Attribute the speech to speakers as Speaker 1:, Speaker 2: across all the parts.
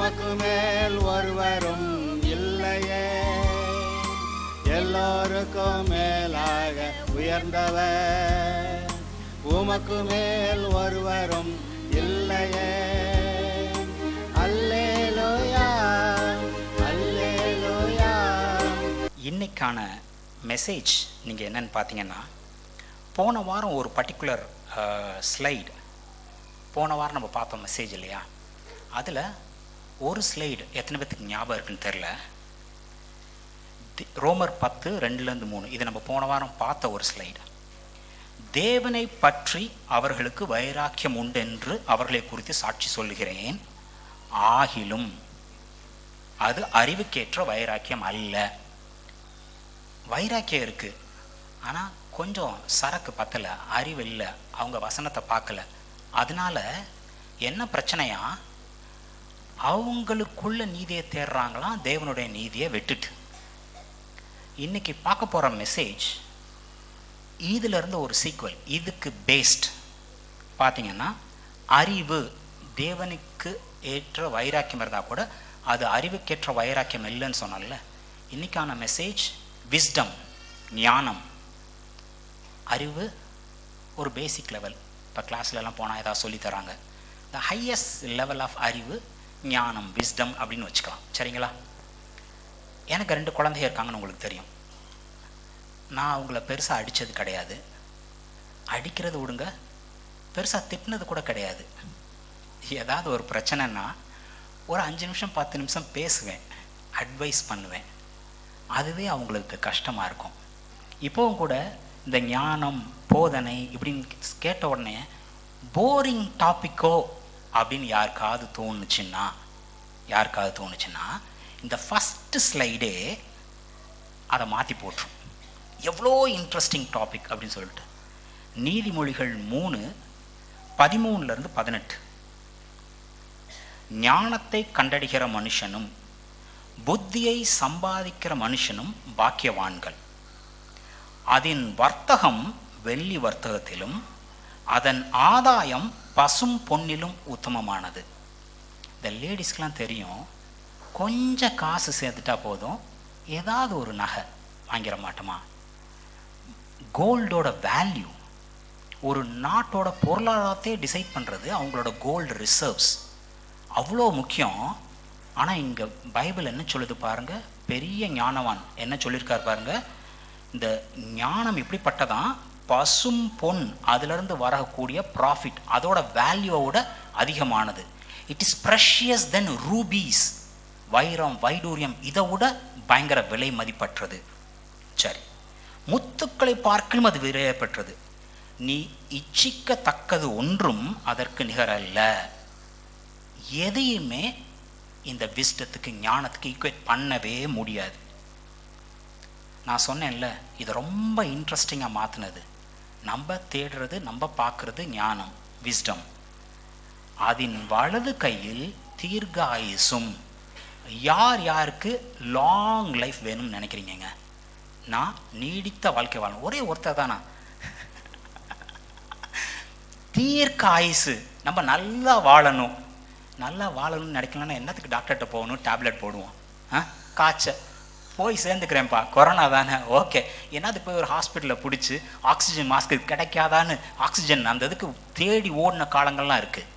Speaker 1: உமக்கு மேல் ஒருவரும் இல்லையே, எல்லோருக்கும் மேலாக உயர்ந்தவர், உமக்கு மேல் ஒருவரும் இல்லையே. அல்லேலூயா, அல்லேலூயா.
Speaker 2: இன்னைக்கான மெசேஜ் நீங்கள் என்னன்னு பார்த்தீங்கன்னா, போன வாரம் ஒரு பர்டிகுலர் ஸ்லைடு, போன வாரம் நம்ம பார்த்தோம் மெசேஜ் இல்லையா, அதில் ஒரு ஸ்லைடு எத்தனை பேத்துக்கு ஞாபகம் இருக்குன்னு தெரில. ரோமர் 10:2-3 இது நம்ம போன வாரம் பார்த்த ஒரு ஸ்லைடு. தேவனை பற்றி அவர்களுக்கு வைராக்கியம் உண்டென்று அவர்களை குறித்து சாட்சி சொல்லுகிறேன், ஆகிலும் அது அறிவுக்கேற்ற வைராக்கியம் அல்ல. வைராக்கியம் இருக்கு, ஆனால் கொஞ்சம் சரக்கு பத்தலை, அறிவு இல்லை, அவங்க வசனத்தை பார்க்கல. அதனால என்ன பிரச்சனையா, அவங்களுக்குள்ள நீதியை தேடுறாங்களாம், தேவனுடைய நீதியை விட்டுட்டு. இன்னைக்கு பார்க்க போகிற மெசேஜ் இதிலிருந்து ஒரு சீக்வல், இதுக்கு பேஸ்ட் பார்த்தீங்கன்னா, அறிவு தேவனுக்கு ஏற்ற வைராக்கியம் இருந்தால் கூட அது அறிவுக்கேற்ற வைராக்கியம் இல்லைன்னு சொன்னால, இன்னைக்கான மெசேஜ் விஸ்டம், ஞானம். அறிவு ஒரு பேசிக் லெவல், இப்போ கிளாஸ்லலாம் போனால் ஏதாவது சொல்லித்தராங்க. த ஹையஸ்ட் லெவல் ஆஃப் அறிவு ஞானம், விஸ்டம் அப்படின்னு வச்சுக்கலாம், சரிங்களா? எனக்கு 2 குழந்தைங்க இருக்காங்கன்னு உங்களுக்கு தெரியும். நான் அவங்கள பெருசாக அடித்தது கிடையாது, அடிக்கிறது விடுங்க, பெருசாக திட்டினது கூட கிடையாது. ஏதாவது ஒரு பிரச்சனைன்னா ஒரு 5 நிமிஷம் 10 நிமிஷம் பேசுவேன், அட்வைஸ் பண்ணுவேன், அதுவே அவங்களுக்கு கஷ்டமாக இருக்கும். இப்போவும் கூட இந்த ஞானம், போதனை இப்படின்னு கேட்ட உடனே போரிங் டாப்பிக்கோ அப்படின்னு யாருக்காவது தோணுச்சுன்னா இந்த ஃபஸ்ட்டு ஸ்லைடே அதை மாற்றி போட்டுரும். எவ்வளோ இன்ட்ரெஸ்டிங் டாபிக் அப்படின்னு சொல்லிட்டு. நீதிமொழிகள் 3:13-18 ஞானத்தை கண்டடிக்கிற மனுஷனும் புத்தியை சம்பாதிக்கிற மனுஷனும் பாக்கியவான்கள். அதன் வர்த்தகம் வெள்ளி வர்த்தகத்திலும் அதன் ஆதாயம் பசும் பொன்னிலும் உத்தமமானது. இந்த லேடிஸ்க்கெலாம் தெரியும், கொஞ்சம் காசு சேர்த்துட்டா போதும் ஏதாவது ஒரு நகை வாங்கிட மாட்டோமா? கோல்டோட வேல்யூ, ஒரு நாட்டோட பொருளாதாரத்தையே டிசைட் பண்ணுறது அவங்களோட கோல்டு ரிசர்வ்ஸ், அவ்வளோ முக்கியம். ஆனால் இங்கே பைபிள் என்ன சொல்லுது பாருங்கள், பெரிய ஞானவான் என்ன சொல்லியிருக்கார் பாருங்கள், இந்த ஞானம் இப்படிப்பட்டதான், பசும் பொன் அதிலிருந்து வரக்கூடிய ப்ராஃபிட் அதோட வேல்யூவோட அதிகமானது. It is precious then rupees, வைரம் வைடூரியம் இதை விட பயங்கர விலை மதிப்பற்றது. சரி, முத்துக்களை பார்க்கலும் அது விலையப்பெற்றது, நீ இச்சிக்கத்தக்கது ஒன்றும் அதற்கு நிகரல்ல. எதையுமே இந்த விஸ்டத்துக்கு, ஞானத்துக்கு ஈக்குவேட் பண்ணவே முடியாது. நான் சொன்னேன்ல, இது ரொம்ப இன்ட்ரெஸ்டிங்காக மாற்றினது. நம்ம தேடுறது, நம்ம பார்க்குறது ஞானம், விஸ்டம். அதன் வலது கையில் தீர்க்க ஆயுசும். யார் யாருக்கு லாங் லைஃப் வேணும்னு நினைக்கிறீங்க? நான் நீடித்த வாழ்க்கை வாழணும், ஒரே ஒருத்தர் தானா? தீர்க்க ஆயுசு, நம்ம நல்லா வாழணும்னு நினைக்கலன்னா என்னத்துக்கு டாக்டர்கிட்ட போகணும், டேப்லெட் போடுவோம்? காய்ச்சல் போய் சேர்ந்துக்கிறேன்ப்பா, கொரோனா தானே, ஓகே, என்னது போய் ஒரு ஹாஸ்பிட்டலில் பிடிச்சி ஆக்சிஜன் மாஸ்க்கு கிடைக்காதான்னு ஆக்சிஜன் அந்த இதுக்கு தேடி ஓடின காலங்கள்லாம் இருக்குது.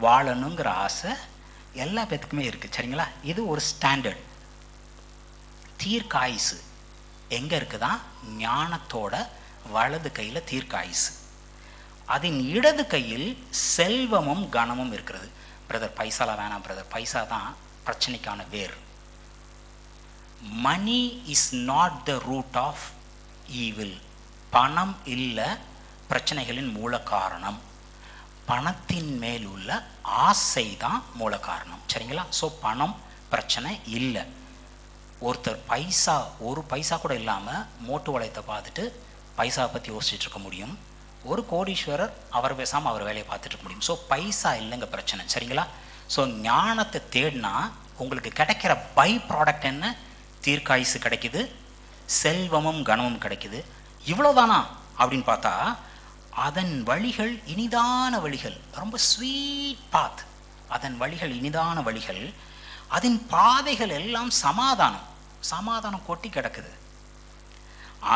Speaker 2: வாழணுங்கிற ஆசை எல்லா பேத்துக்குமே இருக்குது, சரிங்களா? இது ஒரு ஸ்டாண்டர்ட். தீர்க்காயுசு எங்கே இருக்குதான்? ஞானத்தோட வலது கையில் தீர்க்காயுசு, அதன் இடது கையில் செல்வமும் கனமும் இருக்கிறது. பிரதர் பைசாலாம் வேணாம் பிரதர், பைசா தான் பிரச்சனைக்கான வேர். Money is not the root of evil. பணம் இல்லை பிரச்சனைகளின் மூல காரணம், பணத்தின் மேல் உள்ள ஆசை தான் மூல காரணம், சரிங்களா? ஸோ பணம் பிரச்சனை இல்லை. ஒருத்தர் ஒரு பைசா கூட இல்லாமல் மோட்டு வளையத்தை பார்த்துட்டு பைசா பற்றி யோசிச்சுட்டு இருக்க முடியும். ஒரு கோடீஸ்வரர் அவர் பேசாமல் அவர் வேலையை பார்த்துட்டு இருக்க முடியும். ஸோ பைசா இல்லைங்க பிரச்சனை, சரிங்களா? ஸோ ஞானத்தை தேடினா உங்களுக்கு கிடைக்கிற பை ப்ராடக்ட் என்ன? தீர்க்காயுசு கிடைக்குது, செல்வமும் கனமும் கிடைக்குது. இவ்வளோதானா அப்படின்னு பார்த்தா, அதன் வழிகள் இனிதான வழிகள், ரொம்ப ஸ்வீட் பாத். அதன் வழிகள் இனிதான வழிகள், அதன் பாதைகள் எல்லாம் சமாதானம். சமாதானம் கொட்டி கிடக்குது.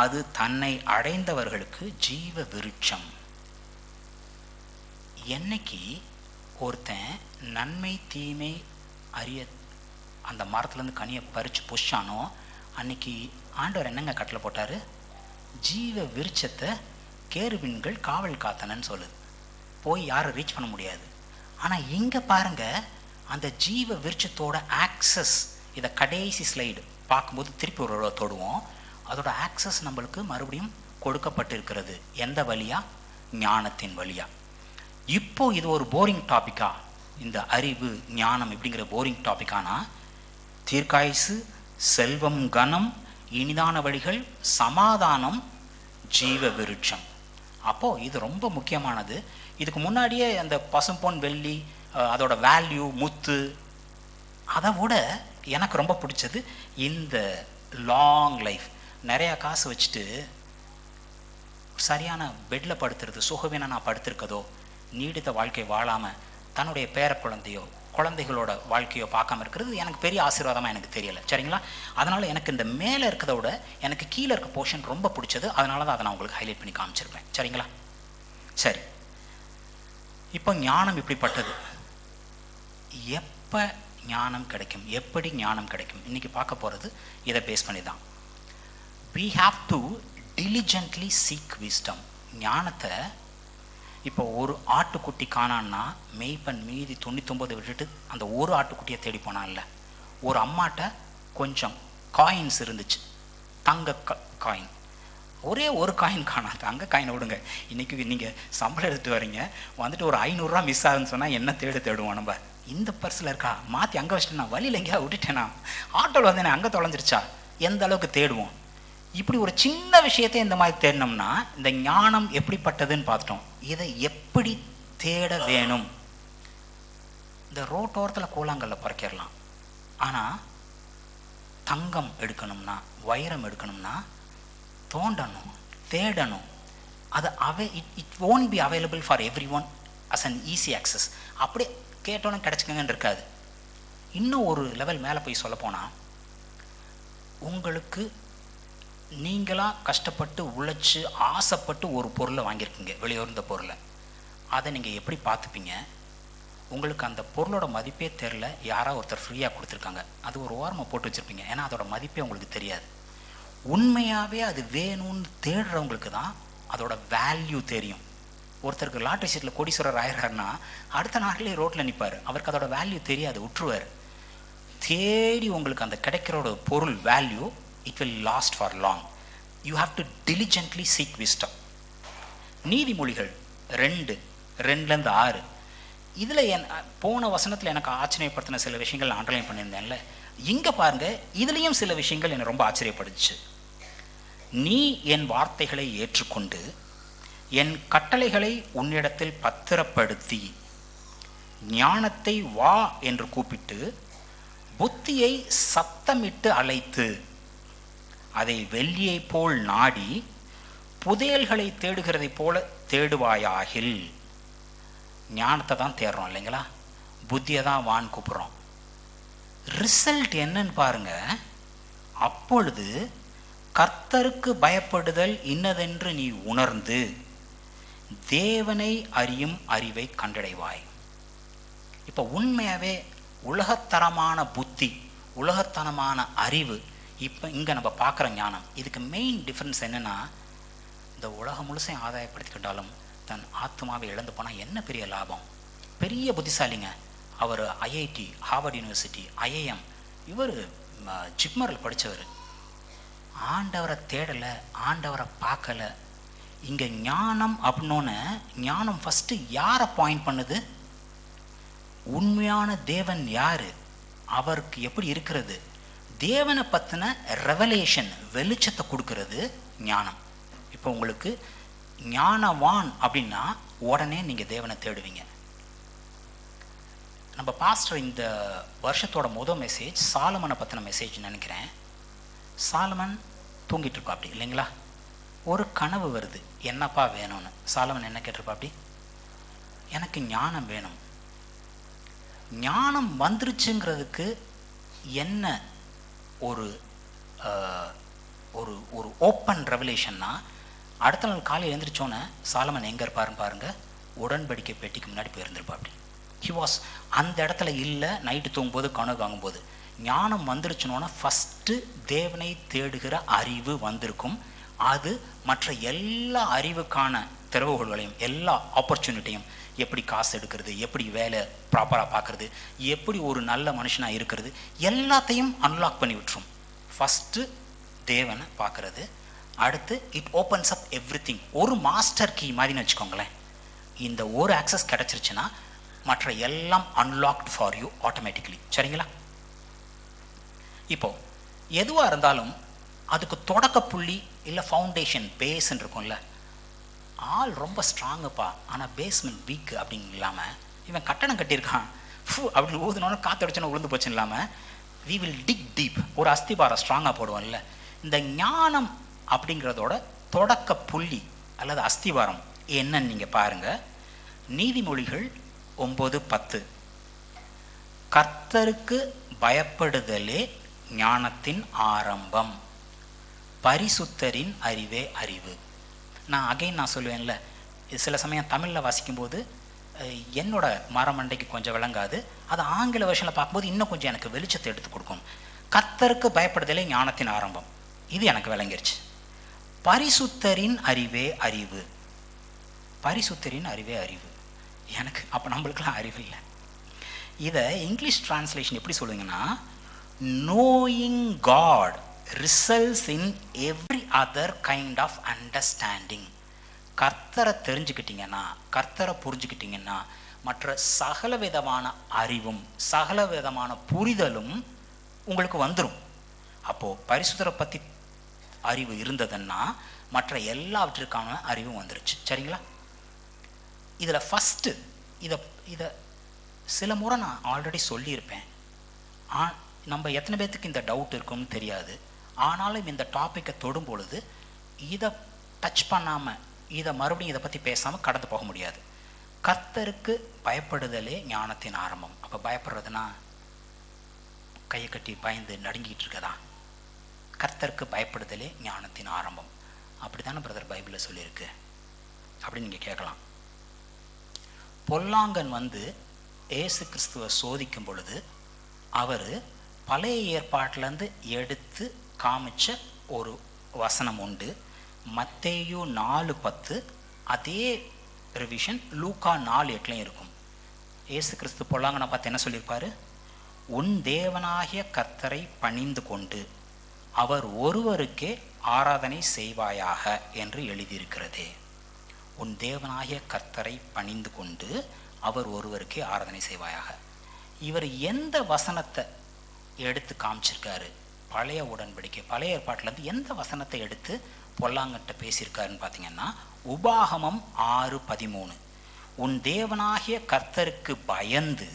Speaker 2: அது தன்னை அடைந்தவர்களுக்கு ஜீவ விருட்சம். என்னைக்கு ஒருத்தன் நன்மை தீமை அறிய அந்த மரத்துலேருந்து கனியை பறித்து புஷானோ அன்னைக்கு ஆண்டவர் என்னங்க கட்டளை போட்டார்? ஜீவ விருட்சத்தை கேருபீன்கள் காவல் காத்தனன்னு சொல்லுது. போய் யாரும் ரீச் பண்ண முடியாது. ஆனால் இங்கே பாருங்க, அந்த ஜீவ விருட்சத்தோட ஆக்சஸ், இதை கடைசி ஸ்லைடு பார்க்கும்போது திருப்பி ஒரு தொடுவோம். அதோட ஆக்சஸ் நம்மளுக்கு மறுபடியும் கொடுக்கப்பட்டிருக்கிறது. எந்த வழியா? ஞானத்தின் வழியா. இப்போ இது ஒரு போரிங் டாபிக்கா? இந்த அறிவு ஞானம் இப்படிங்கிற போரிங் டாபிக்கானா? தீர்க்காயுசு, செல்வம், கனம், இனிதான வழிகள், சமாதானம், ஜீவ விருட்சம். அப்போ இது ரொம்ப முக்கியமானது. இதுக்கு முன்னாடியே அந்த பசும்பொன் வெள்ளி அதோட வேல்யூ, முத்து, அதை விட எனக்கு ரொம்ப பிடிச்சது இந்த லாங் லைஃப். நிறையா காசு வச்சுட்டு சரியான பெட்டில் படுத்துறது, சுகவீனா நான் படுத்திருக்கதோ, நீடித்த வாழ்க்கை வாழாமல் தன்னுடைய பேர குழந்தையோ குழந்தைகளோட வாழ்க்கையோ பார்க்காம இருக்கிறது எனக்கு பெரிய ஆசீர்வாதமாக எனக்கு தெரியலை. சரிங்களா? அதனால் எனக்கு இந்த மேலே இருக்கிறத விட எனக்கு கீழே இருக்க போர்ஷன் ரொம்ப பிடிச்சது. அதனால தான் அதை நான் உங்களுக்கு ஹைலைட் பண்ணி காமிச்சிருப்பேன். சரிங்களா? சரி, இப்போ ஞானம் இப்படிப்பட்டது. எப்போ ஞானம் கிடைக்கும்? எப்படி ஞானம் கிடைக்கும்? இன்றைக்கி பார்க்க போகிறது இதை பேஸ் பண்ணி தான். we have to diligently seek wisdom. ஞானத்தை இப்போ ஒரு ஆட்டுக்குட்டி காணான்னா மெய்ப்பன் மீதி 99 விட்டுட்டு அந்த ஒரு ஆட்டுக்குட்டியை தேடி போனான்ல. ஒரு அம்மாட்ட கொஞ்சம் காயின்ஸ் இருந்துச்சு, தங்க காயின். ஒரே ஒரு காயின் காணாது. தங்க காயினை விடுங்க, இன்றைக்கி நீங்கள் சம்பளம் எடுத்துகிட்டு வரீங்க, வந்துட்டு ஒரு 500 ரூபா மிஸ் ஆகுதுன்னு சொன்னால் என்ன தேடுவோம் நம்ம? இந்த பர்ஸில் இருக்கா, மாற்றி அங்கே வச்சுட்டேனா, வழியில் எங்கேயா விட்டுட்டேனா, ஆட்டோவில் வந்தேனே அங்கே தொலைஞ்சிருச்சா, எந்த அளவுக்கு தேடுவோம். இப்படி ஒரு சின்ன விஷயத்தை இந்த மாதிரி தேடினோம்னா இந்த ஞானம் எப்படிப்பட்டதுன்னு பார்த்துட்டோம். இதை எப்படி தேட வேணும்? இந்த ரோட்டோரத்தில் கூழாங்கல்ல பறக்கிடலாம். ஆனால் தங்கம் எடுக்கணும்னா, வைரம் எடுக்கணும்னா தோண்டணும், தேடணும். அது it won't be available for everyone as an easy access. அப்படியே கேட்டோன்னு கிடச்சிக்கங்கன்னு இருக்காது. இன்னும் ஒரு லெவல் மேலே போய் சொல்ல போனால், உங்களுக்கு நீங்களாக கஷ்டப்பட்டு உழைச்சி ஆசைப்பட்டு ஒரு பொருளை வாங்கியிருக்கீங்க, வெளியுறந்த பொருளை. அதை நீங்கள் எப்படி பார்த்துப்பீங்க? உங்களுக்கு அந்த பொருளோட மதிப்பே தெரில, யாராவது ஒருத்தர் ஃப்ரீயாக கொடுத்துருக்காங்க, அது ஒரு ஓரமாக போட்டு வச்சுருப்பீங்க. ஏன்னா அதோட மதிப்பே உங்களுக்கு தெரியாது. உண்மையாகவே அது வேணும்னு தேடுறவங்களுக்கு தான் அதோட வேல்யூ தெரியும். ஒருத்தருக்கு லாட்ரி சீட்டில் கோடீஸ்வரர் ஆயிடுறாருன்னா அடுத்த நாட்டிலே ரோட்டில் நிற்பார், அவருக்கு அதோட வேல்யூ தெரியாது, விட்டுருவார். தேடி உங்களுக்கு அந்த கிடைக்கிறோட பொருள் value, it will last for long. You have to diligently seek wisdom. நீதிமொழிகள் 2:2-6 இதில் போன வசனத்தில் எனக்கு ஆச்சரியப்படுத்தின சில விஷயங்கள் நான் அண்டர்லைன் பண்ணியிருந்தேன்ல, இங்கே பாருங்க, இதுலேயும் சில விஷயங்கள் என்னை ரொம்ப ஆச்சரியப்படுச்சு. நீ என் வார்த்தைகளை ஏற்றுக்கொண்டு என் கட்டளைகளை உன்னிடத்தில் பத்திரப்படுத்தி ஞானத்தை வா என்று கூப்பிட்டு புத்தியை சத்தமிட்டு அழைத்து அதை வெள்ளியை போல் நாடி புதையல்களை தேடுகிறதை போல தேடுவாயாகில். ஞானத்தை தான் தேடுறோம் இல்லைங்களா? புத்தியை தான் வான்னு கூப்பிட்றோம். ரிசல்ட் என்னன்னு பாருங்க. அப்பொழுது கர்த்தருக்கு பயப்படுதல் இன்னதென்று நீ உணர்ந்து தேவனை அறியும் அறிவை கண்டடைவாய். இப்போ உண்மையாகவே உலகத்தரமான புத்தி, உலகத்தனமான அறிவு, இப்போ இங்கே நம்ம பார்க்குற ஞானம், இதுக்கு மெயின் டிஃப்ரென்ஸ் என்னென்னா, இந்த உலகம் முழுசையும் ஆதாயப்படுத்திக்கிட்டாலும் தன் ஆத்மாவை இழந்து போனால் என்ன பெரிய லாபம்? பெரிய புத்திசாலிங்க அவர், ஐஐடி, ஹார்வர்ட் யூனிவர்சிட்டி, ஐஐஎம், இவர் ஜிப்மரில் படித்தவர். ஆண்டவரை தேடலை, ஆண்டவரை பார்க்கலை. இங்கே ஞானம் அப்படின்னோன்னு ஞானம் ஃபஸ்ட்டு யாரை பாயிண்ட் பண்ணுது? உண்மையான தேவன் யார், அவருக்கு எப்படி இருக்கிறது, தேவனை பற்றின ரெவலேஷன், வெளிச்சத்தை கொடுக்கறது ஞானம். இப்போ உங்களுக்கு ஞானவான் அப்படின்னா உடனே நீங்கள் தேவனை தேடுவீங்க. நம்ம பாஸ்டர் இந்த வருஷத்தோட முதல் மெசேஜ் சாலமனை பற்றின மெசேஜ் நினைக்கிறேன். சாலமன் தூங்கிட்டு இருப்பா அப்படி இல்லைங்களா? ஒரு கனவு வருது, என்னப்பா வேணும்னு. சாலமன் என்ன கேட்டிருப்பா அப்படி? எனக்கு ஞானம் வேணும். ஞானம் வந்துருச்சுங்கிறதுக்கு என்ன ஒரு ஒரு ஒரு ஓப்பன் ரெவலேஷன்னா, அடுத்த நாள் காலையில் எழுந்திரிச்சோன்னே சாலமன் எங்கே இருப்பாருன்னு பாருங்கள், உடன்படிக்கை பெட்டிக்கு முன்னாடி போயிருந்திருப்பா. அப்படி ஹி வாஸ் அந்த இடத்துல இல்லை. நைட்டு தூங்கும்போது கனவு காங்கும்போது ஞானம் வந்துருச்சுனோன்னா ஃபஸ்ட்டு தேவனை தேடுகிற அறிவு வந்திருக்கும். அது மற்ற எல்லா அறிவுக்கான திறவுகோள்களையும், எல்லா ஆப்பர்ச்சுனிட்டியும், எப்படி காசு எடுக்கிறது, எப்படி வேலை ப்ராப்பராக பார்க்குறது, எப்படி ஒரு நல்ல மனுஷனாக இருக்கிறது, எல்லாத்தையும் அன்லாக் பண்ணி விட்டுரும். ஃபஸ்ட்டு தேவனை பார்க்குறது. அடுத்து it opens up every thing. ஒரு மாஸ்டர் கீ மாதிரின்னு வச்சுக்கோங்களேன். இந்த ஒரு ஆக்சஸ் கிடச்சிருச்சுன்னா மற்ற எல்லாம் அன்லாக்டு ஃபார் யூ ஆட்டோமேட்டிக்கலி. சரிங்களா? இப்போது எதுவாக இருந்தாலும் அதுக்கு தொடக்க புள்ளி இல்லை ஃபவுண்டேஷன் பேஸ்ன்னு இருக்கும்ல. ஆள் ரொம்ப ஸ்ட்ராங்குப்பா, ஆனால் பேஸ்மெண்ட் வீக்கு அப்படின்னு இல்லாமல், இவன் கட்டணம் கட்டியிருக்கான் அப்படின்னு ஊதுனோன்னு காற்றடிச்சோன்னு விழுந்து போச்சுன்னு இல்லாமல், வி வில் டிக் டீப். ஒரு அஸ்திபாரம் ஸ்ட்ராங்காக போடுவோம்ல. இந்த ஞானம் அப்படிங்கிறதோட தொடக்க புள்ளி அல்லது அஸ்திவாரம் என்னன்னு நீங்கள் பாருங்கள். நீதிமொழிகள் 9:10, கர்த்தருக்கு பயப்படுதலே ஞானத்தின் ஆரம்பம், பரிசுத்தரின் அறிவே அறிவு. நான் சொல்லுவேன்ல, சில சமயம் தமிழில் வாசிக்கும்போது என்னோட மரமண்டைக்கு கொஞ்சம் விளங்காது, அது ஆங்கில வருஷனில் பார்க்கும்போது இன்னும் கொஞ்சம் எனக்கு வெளிச்சத்தை எடுத்து கொடுக்கும். கர்த்தருக்கு பயப்படுதலே ஞானத்தின் ஆரம்பம், இது எனக்கு விளங்கிருச்சு. பரிசுத்தரின் அறிவே அறிவு, பரிசுத்தரின் அறிவே அறிவு. எனக்கு அப்போ நம்மளுக்கெல்லாம் அறிவு இல்லை. இதை இங்கிலீஷ் டிரான்ஸ்லேஷன் எப்படி சொல்லுங்கன்னா, knowing God results in every other kind of understanding. கர்த்தரை தெரிஞ்சுக்கிட்டீங்கன்னா, கர்த்தரை புரிஞ்சுக்கிட்டீங்கன்னா மற்ற சகல விதமான அறிவும் சகல விதமான புரிதலும் உங்களுக்கு வந்துடும். அப்போது பரிசுத்தரை பற்றி அறிவு இருந்ததுன்னா மற்ற எல்லாவற்றிற்கான அறிவும் வந்துருச்சு. சரிங்களா? இதில் ஃபஸ்ட்டு இதை சில முறை நான் ஆல்ரெடி சொல்லியிருப்பேன். நம்ம எத்தனை பேர்த்துக்கு இந்த டவுட் இருக்கும்னு தெரியாது. ஆனாலும் இந்த டாப்பிக்கை தொடும் பொழுது இதை டச் பண்ணாமல், இதை மறுபடியும் இதை பற்றி பேசாமல் கடந்து போக முடியாது. கர்த்தருக்கு பயப்படுதலே ஞானத்தின் ஆரம்பம். அப்போ பயப்படுறதுனா கையை கட்டி பயந்து நடுங்கிட்டு இருக்கதா? கர்த்தருக்கு பயப்படுதலே ஞானத்தின் ஆரம்பம். அப்படி தானே பிரதர் பைபிளில் சொல்லியிருக்கு அப்படின்னு நீங்கள் கேட்கலாம். பொல்லாங்கன் ஏசு கிறிஸ்துவை சோதிக்கும் பொழுது அவர் பழைய ஏற்பாட்டிலேருந்து எடுத்து காமிச்ச ஒரு வசனம் உண்டு. மத்தேயு 4:10, அதே ரிவிஷன் லூக்கா 4:8 இருக்கும். ஏசு கிறிஸ்து பொல்லாங்கனை பார்த்து என்ன சொல்லியிருப்பார்? உன் தேவனாகிய கர்த்தரை பணிந்து கொண்டு அவர் ஒருவருக்கே ஆராதனை செய்வாயாக என்று எழுதியிருக்கிறதே. உன் தேவனாகிய கர்த்தரை பணிந்து கொண்டு அவர் ஒருவருக்கே ஆராதனை செய்வாயாக. இவர் எந்த வசனத்தை எடுத்து காமிச்சிருக்காரு? பழைய உடன்படிக்கை, பழைய ஏற்பாட்டிலேருந்து எந்த வசனத்தை எடுத்து பொல்லாங்கட்ட பேசியிருக்காருன்னு பார்த்தீங்கன்னா, உபாகமம் 6:13, உன் தேவனாகிய கர்த்தருக்கு பயந்து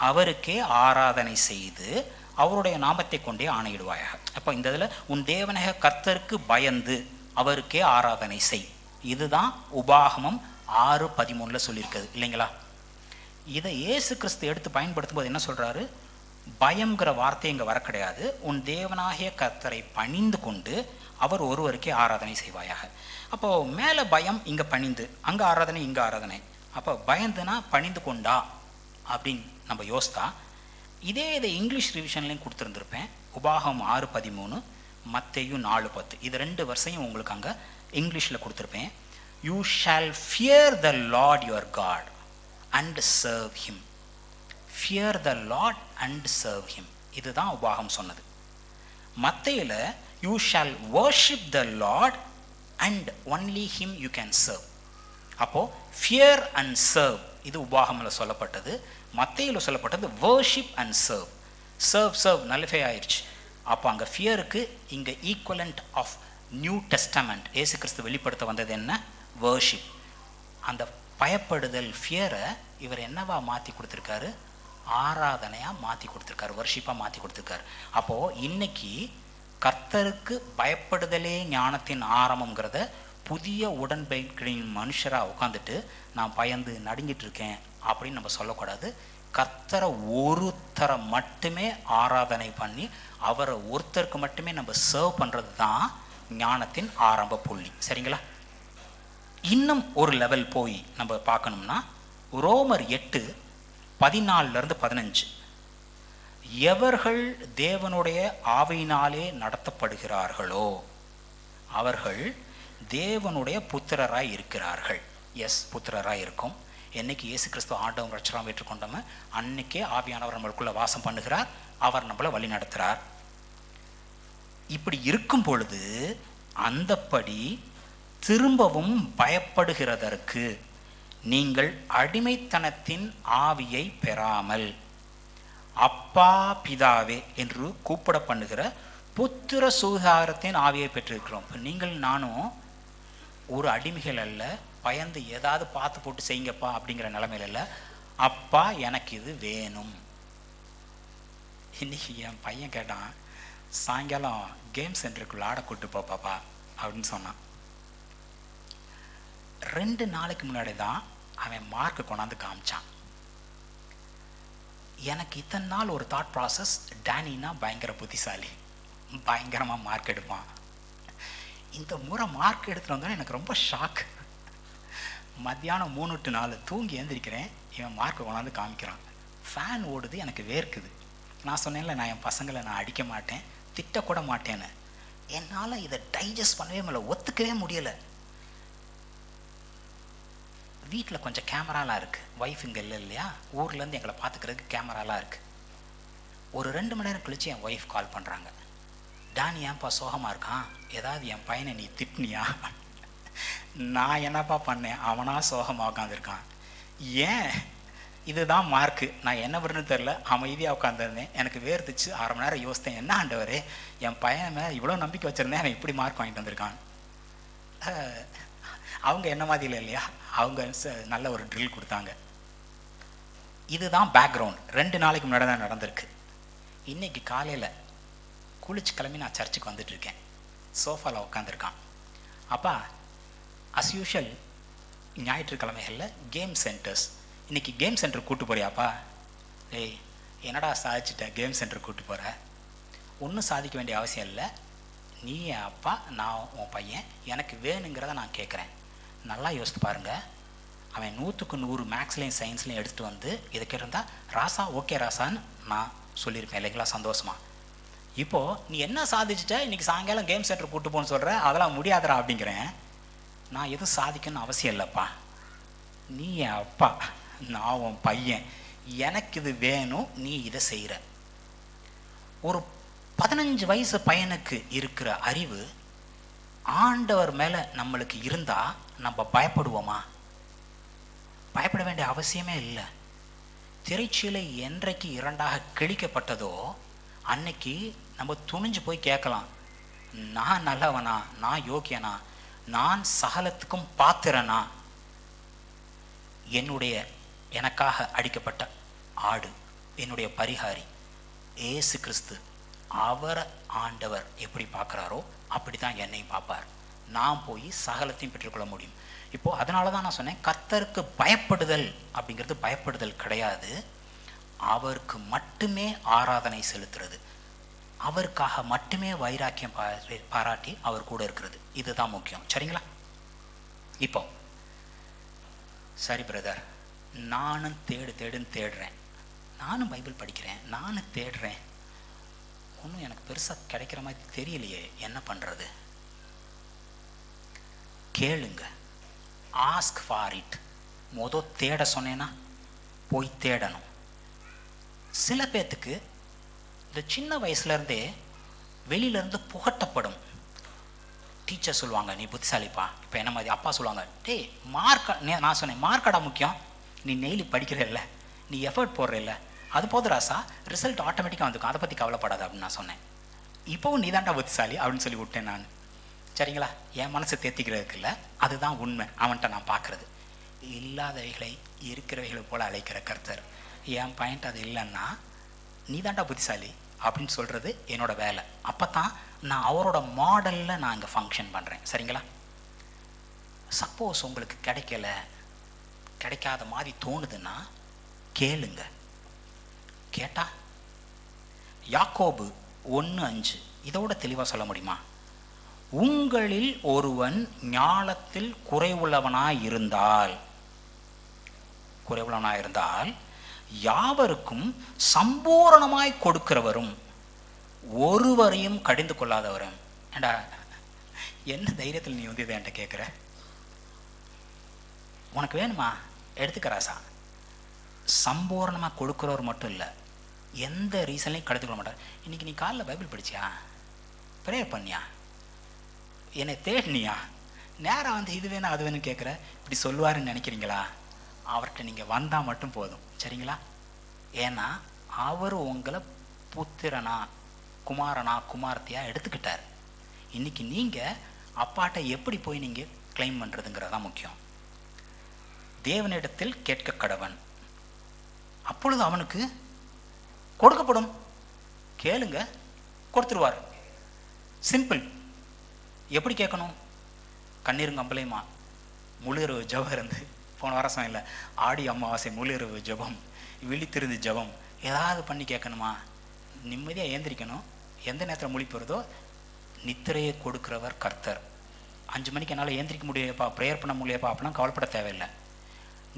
Speaker 2: அவருக்கே ஆராதனை செய்து அவருடைய நாமத்தை கொண்டே ஆணையிடுவாயாக. அப்போ இந்த இதில் உன் தேவனாகிய கர்த்தருக்கு பயந்து அவருக்கே ஆராதனை செய், இதுதான் உபாகமம் 6:13 சொல்லியிருக்குது இல்லைங்களா? இதை இயேசு கிறிஸ்து எடுத்து பயன்படுத்தும் போது என்ன சொல்கிறாரு? பயங்கிற வார்த்தை இங்கே வர கிடையாது. உன் தேவனாகிய கர்த்தரை பணிந்து கொண்டு அவர் ஒருவருக்கே ஆராதனை செய்வாயாக. அப்போது மேலே பயம், இங்கே பணிந்து, அங்கே ஆராதனை, இங்கே ஆராதனை. அப்போ பயந்துனா பணிந்து கொண்டா அப்படின்னு நம்ம யோசித்தா, இதை இங்கிலீஷ் ரிவிஷன்லேயும் கொடுத்துருந்துருப்பேன். உபாகம் 6:13, மத்தேயு 4:10, இது 2 வருஷையும் உங்களுக்கு அங்கே இங்கிலீஷில் கொடுத்துருப்பேன். You shall fear the Lord your God and serve him. Fear the Lord and serve him, இதுதான் உபாகம் சொன்னது. மத்தேயுல you shall worship the Lord and only him you can serve. அப்போது ஃபியர் அண்ட் சர்வ் இது உபாகமில் சொல்லப்பட்டது. மத்தேயுல சொல்லப்பட்டது வர்ஷிப் அண்ட் சர்வ். சர்வ் நல்லஃபே ஆயிடுச்சு. அப்போ அங்கே ஃபியருக்கு இங்கே ஈக்குவலண்ட் ஆஃப் நியூ டெஸ்டமெண்ட் ஏசு கிறிஸ்து வெளிப்படுத்த வந்தது என்ன? வர்ஷிப். அந்த பயப்படுதல் ஃபியரை இவர் என்னவா மாற்றி கொடுத்துருக்காரு? ஆராதனையாக மாற்றி கொடுத்துருக்காரு, வர்ஷிப்பாக மாற்றி கொடுத்துருக்காரு. அப்போது இன்னைக்கு கர்த்தருக்கு பயப்படுதலே ஞானத்தின் ஆரம்பங்கிறத புதிய உடன்படிக்கையின் மனுஷராக உட்காந்துட்டு நான் பயந்து நடுங்கிட்டு இருக்கேன் அப்படின்னு நம்ம சொல்லக்கூடாது. கர்த்தரை ஒருத்தரை மட்டுமே ஆராதனை பண்ணி அவரை ஒருத்தருக்கு மட்டுமே நம்ம சர்வ் பண்ணுறது தான் ஞானத்தின் ஆரம்ப புள்ளி. சரிங்களா? இன்னும் ஒரு லெவல் போய் நம்ம பார்க்கணும்னா ரோமர் 8:14-15, எவர்கள் தேவனுடைய ஆவியினாலே நடத்தப்படுகிறார்களோ அவர்கள் தேவனுடைய புத்திரராய் இருக்கிறார்கள். எஸ், புத்திரராய் இருக்கும். என்னைக்கு இயேசு கிறிஸ்து ஆண்டவன் ரட்சகராக ஏற்றுக்கொண்டோமோ அன்னைக்கே ஆவியானவர் நம்மளுக்குள்ள வாசம் பண்ணுகிறார், அவர் நம்மளை வழி நடத்துகிறார். இப்படி இருக்கும் பொழுது அந்தப்படி திரும்பவும் பயப்படுகிறதற்கு நீங்கள் அடிமைத்தனத்தின் ஆவியை பெறாமல் அப்பா பிதாவே என்று கூப்பிட பண்ணுகிற புத்திர சுகாரத்தின் ஆவியை பெற்றிருக்கிறோம். இப்போ நீங்கள் நானும் ஒரு அடிமைகள் அல்ல, பயந்து ஏதாவது பார்த்து போட்டு செய்யுங்கப்பா அப்படிங்கிற நிலைமையில இல்லை. அப்பா எனக்கு இது வேணும். இன்னைக்கு என் பையன் கேட்டான், சாயங்காலம் கேம் சென்டருக்குள்ள ஆட கூட்டு போப்பாப்பா அப்படின்னு சொன்னான். 2 நாளைக்கு முன்னாடி தான் அவன் மார்க்கு கொண்டாந்து காமிச்சான். எனக்கு இத்தனை நாள் ஒரு தாட் ப்ராசஸ், டேனின்னா பயங்கர புத்திசாலி, பயங்கரமாக மார்க் எடுப்பான். இந்த முறை மார்க் எடுத்துகிட்டு வந்தோன்னே எனக்கு ரொம்ப ஷாக். மத்தியானம் 3 to 4 தூங்கி எழுந்திரிக்கிறேன், இவன் மார்க்கை கொண்டாந்து காமிக்கிறான். ஃபேன் ஓடுது, எனக்கு வேர்க்குது. நான் சொன்னேன்ல, நான் என் பசங்களை நான் அடிக்க மாட்டேன், திட்டக்கூட மாட்டேன்னு. என்னால் இதை டைஜஸ்ட் பண்ணவே முடியல, ஒத்துக்கவே முடியலை. வீட்டில் கொஞ்சம் கேமராலாம் இருக்குது, ஒய்ஃப் இங்கே இல்லை இல்லையா, ஊர்லேருந்து எங்களை பார்த்துக்கிறதுக்கு கேமராலாம் இருக்குது. ஒரு 2 மணி நேரம் கழித்து என் ஒய்ஃப் கால் பண்ணுறாங்க. டானி ஏன்ப்பா சோகமாக இருக்கான், ஏதாவது என் பையனை நீ திட்டினியா? நான் என்னப்பா பண்ணேன், அவனா சோகமாக உட்காந்துருக்கான். ஏன்? இதுதான் மார்க்கு. நான் என்ன பண்ணுன்னு தெரில, அமைதியாக உட்காந்துருந்தேன், எனக்கு வேர்த்துச்சு. 1/2 மணி நேரம் யோசித்தேன், என்ன ஆண்டவரே என் பையன் மேலே இவ்வளோ நம்பிக்கை வச்சுருந்தேன், அவன் இப்படி மார்க் வாங்கிட்டு வந்திருக்கான். அவங்க என்ன மாதிரி இல்லை இல்லையா, அவங்க நல்ல ஒரு ட்ரில் கொடுத்தாங்க. இதுதான் பேக்ரவுண்ட். 2 நாளைக்கு முன்னாடி தான் நடந்திருக்கு. இன்றைக்கி காலையில் குளிச்சு கிளம்பி நான் சர்ச்சுக்கு வந்துட்டுருக்கேன். சோஃபாவில் உட்காந்துருக்கான். அப்பா அஸ் யூஷுவல் ஞாயிற்றுக்கிழமைகளில் கேம் சென்டர்ஸ், இன்றைக்கி கேம் சென்டர் கூப்பிட்டு போறியாப்பா? ஏய் என்னடா சாதிச்சிட்ட, கேம் சென்டர் கூப்பிட்டு போகிற? ஒன்றும் சாதிக்க வேண்டிய அவசியம் இல்லை, நீ என் அப்பா, நான் உன் பையன், எனக்கு வேணுங்கிறத நான் கேட்குறேன். நல்லா யோசித்து பாருங்கள், அவன் 100க்கு 100 மேக்ஸ்லேயும் சயின்ஸ்லேயும் எடுத்துகிட்டு வந்து இதுக்கு இருந்தால் ராசா ஓகே ராசான்னு நான் சொல்லியிருப்பேன் இல்லைங்களா, சந்தோஷமா. இப்போது நீ என்ன சாதிச்சிட்ட, இன்றைக்கி சாயங்காலம் கேம் சென்டர் கூப்பிட்டு போன்னு சொல்கிற, அதெல்லாம் முடியாதரா அப்படிங்கிறேன். நான் எதுவும் சாதிக்கணும்னு அவசியம் இல்லைப்பா, நீ என் அப்பா, நான் உன் பையன், எனக்கு இது வேணும், நீ இதை செய்கிற. ஒரு 15 வயசு பையனுக்கு இருக்கிற அறிவு ஆண்டவர் மேலே நம்மளுக்கு இருந்தால் நம்ம பயப்படுவோமா? பயப்பட வேண்டிய அவசியமே இல்லை. திரைச்சீலை என்றைக்கு 2ஆக கிழிக்கப்பட்டதோ அன்னைக்கு நம்ம துணிஞ்சு போய் கேட்கலாம், நான் நல்லவனா, நான் யோக்கியனா, நான் சகலத்துக்கும் பாத்திரனா? எனக்காக அடிக்கப்பட்ட ஆடு, என்னுடைய பரிகாரி ஏசு கிறிஸ்து, அவரை ஆண்டவர் எப்படி பார்க்குறாரோ அப்படி தான் என்னையும் பார்ப்பார். நான் போய் சகலத்தையும் பெற்றுக்கொள்ள முடியும். இப்போது அதனால தான் நான் சொன்னேன், கர்த்தருக்கு பயப்படுதல் அப்படிங்கிறது பயப்படுதல் கிடையாது, அவருக்கு மட்டுமே ஆராதனை செலுத்துறது, அவருக்காக மட்டுமே வைராக்கியம் பாராட்டி அவர் கூட இருக்கிறது, இதுதான் முக்கியம். சரிங்களா? இப்போ சரி பிரதர், நானும் தேடுன்னு தேடுறேன், நானும் பைபிள் படிக்கிறேன், நானும் தேடுறேன், ஒன்றும் எனக்கு பெருசாக கிடைக்கிற மாதிரி தெரியலையே, என்ன பண்ணுறது? கேளுங்க, ஆஸ்க் ஃபார் இட். தேட சொன்னேன்னா போய் தேடணும். சில பேர்த்துக்கு இந்த சின்ன வயசுலேருந்தே வெளியிலேருந்து புகட்டப்படும். டீச்சர் சொல்லுவாங்க, நீ புத்திசாலிப்பா. இப்போ என்ன மாதிரி அப்பா சொல்லுவாங்க, டேய் மார்க், நான் சொன்னேன் மார்க்கடா முக்கியம், நீ நெய்லி படிக்கிற இல்லை, நீ எஃபர்ட் போடுற இல்லை, அது போது ராசா, ரிசல்ட் ஆட்டோமேட்டிக்காக வந்துக்கும், அதை பற்றி கவலைப்படாது அப்படின்னு நான் சொன்னேன். இப்போவும் நீ தான்டா புத்திசாலி அப்படின்னு சொல்லி விட்டேன் நான். சரிங்களா? என் மனசை தேர்த்திக்கிறதுக்கு இல்லை, அதுதான் உண்மை. அவன்கிட்ட நான் பார்க்குறது, இல்லாதவைகளை இருக்கிறவைகளை போல் அழைக்கிற கர்த்தர். என் பாயிண்ட் அது இல்லைன்னா நீ தான்டா புத்திசாலி அப்படின்னு சொல்கிறது என்னோட வேலை. அப்போ தான் நான் அவரோட மாடலில் நான் இங்கே ஃபங்க்ஷன் பண்ணுறேன். சரிங்களா? சப்போஸ் உங்களுக்கு கிடைக்காத மாதிரி தோணுதுன்னா கேளுங்க, கேட்டா யாக்கோபு 1:5 இதோட தெளிவாக சொல்ல முடியுமா? உங்களில் ஒருவன் ஞானத்தில் குறைவுள்ளவனாயிருந்தால் யாவருக்கும் சம்பூரணமாய் கொடுக்கிறவரும் ஒருவரையும் கடிந்து கொள்ளாதவரும். ஏண்டா, என்ன தைரியத்தில் நீ வந்து இதை என்கிட்ட கேட்குற? உனக்கு வேணுமா? எடுத்துக்கிறாசா. சம்பூர்ணமாக கொடுக்குறவர் மட்டும் இல்லை, எந்த ரீசன்லையும் கடிந்து கொள்ள மாட்டார். இன்னைக்கு நீ காலைல பைபிள் படிச்சியா? ப்ரேயர் பண்ணியா? என்னை தேடினியா? நேராக வந்து இது வேணும் அது வேணும்னு கேட்குற. இப்படி சொல்லுவாருன்னு நினைக்கிறீங்களா? அவர்கிட்ட நீங்கள் வந்தால் மட்டும் போதும், சரிங்களா? ஏன்னா அவர் உங்களை புத்திரனா, குமாரனா, குமாரத்தையா எடுத்துக்கிட்டார். இன்னைக்கு நீங்கள் அப்பாட்ட எப்படி போய் நீங்கள் கிளைம் பண்ணுறதுங்கிறதான் முக்கியம். தேவனிடத்தில் கேட்க கடவன், அப்பொழுது அவனுக்கு கொடுக்கப்படும். கேளுங்க, கொடுத்துருவார். சிம்பிள். எப்படி கேட்கணும்? கண்ணீருங்கம்பளையுமா முழு இரவு ஜபம் இருந்து, போன வாரம் இல்லை, ஆடி அமாவாசை முழு இரவு ஜபம், விழித்திருந்து ஜபம், ஏதாவது பண்ணி கேட்கணுமா? நிம்மதியாக ஏந்திரிக்கணும். எந்த நேரத்தில் முழிப்பு வருதோ, நித்திரையை கொடுக்கிறவர் கர்த்தர். 5 மணிக்கு என்னால் ஏந்திரிக்க முடியப்பா, ப்ரேயர் பண்ண முடியப்பா அப்படின்னா கவலைப்பட தேவையில்லை.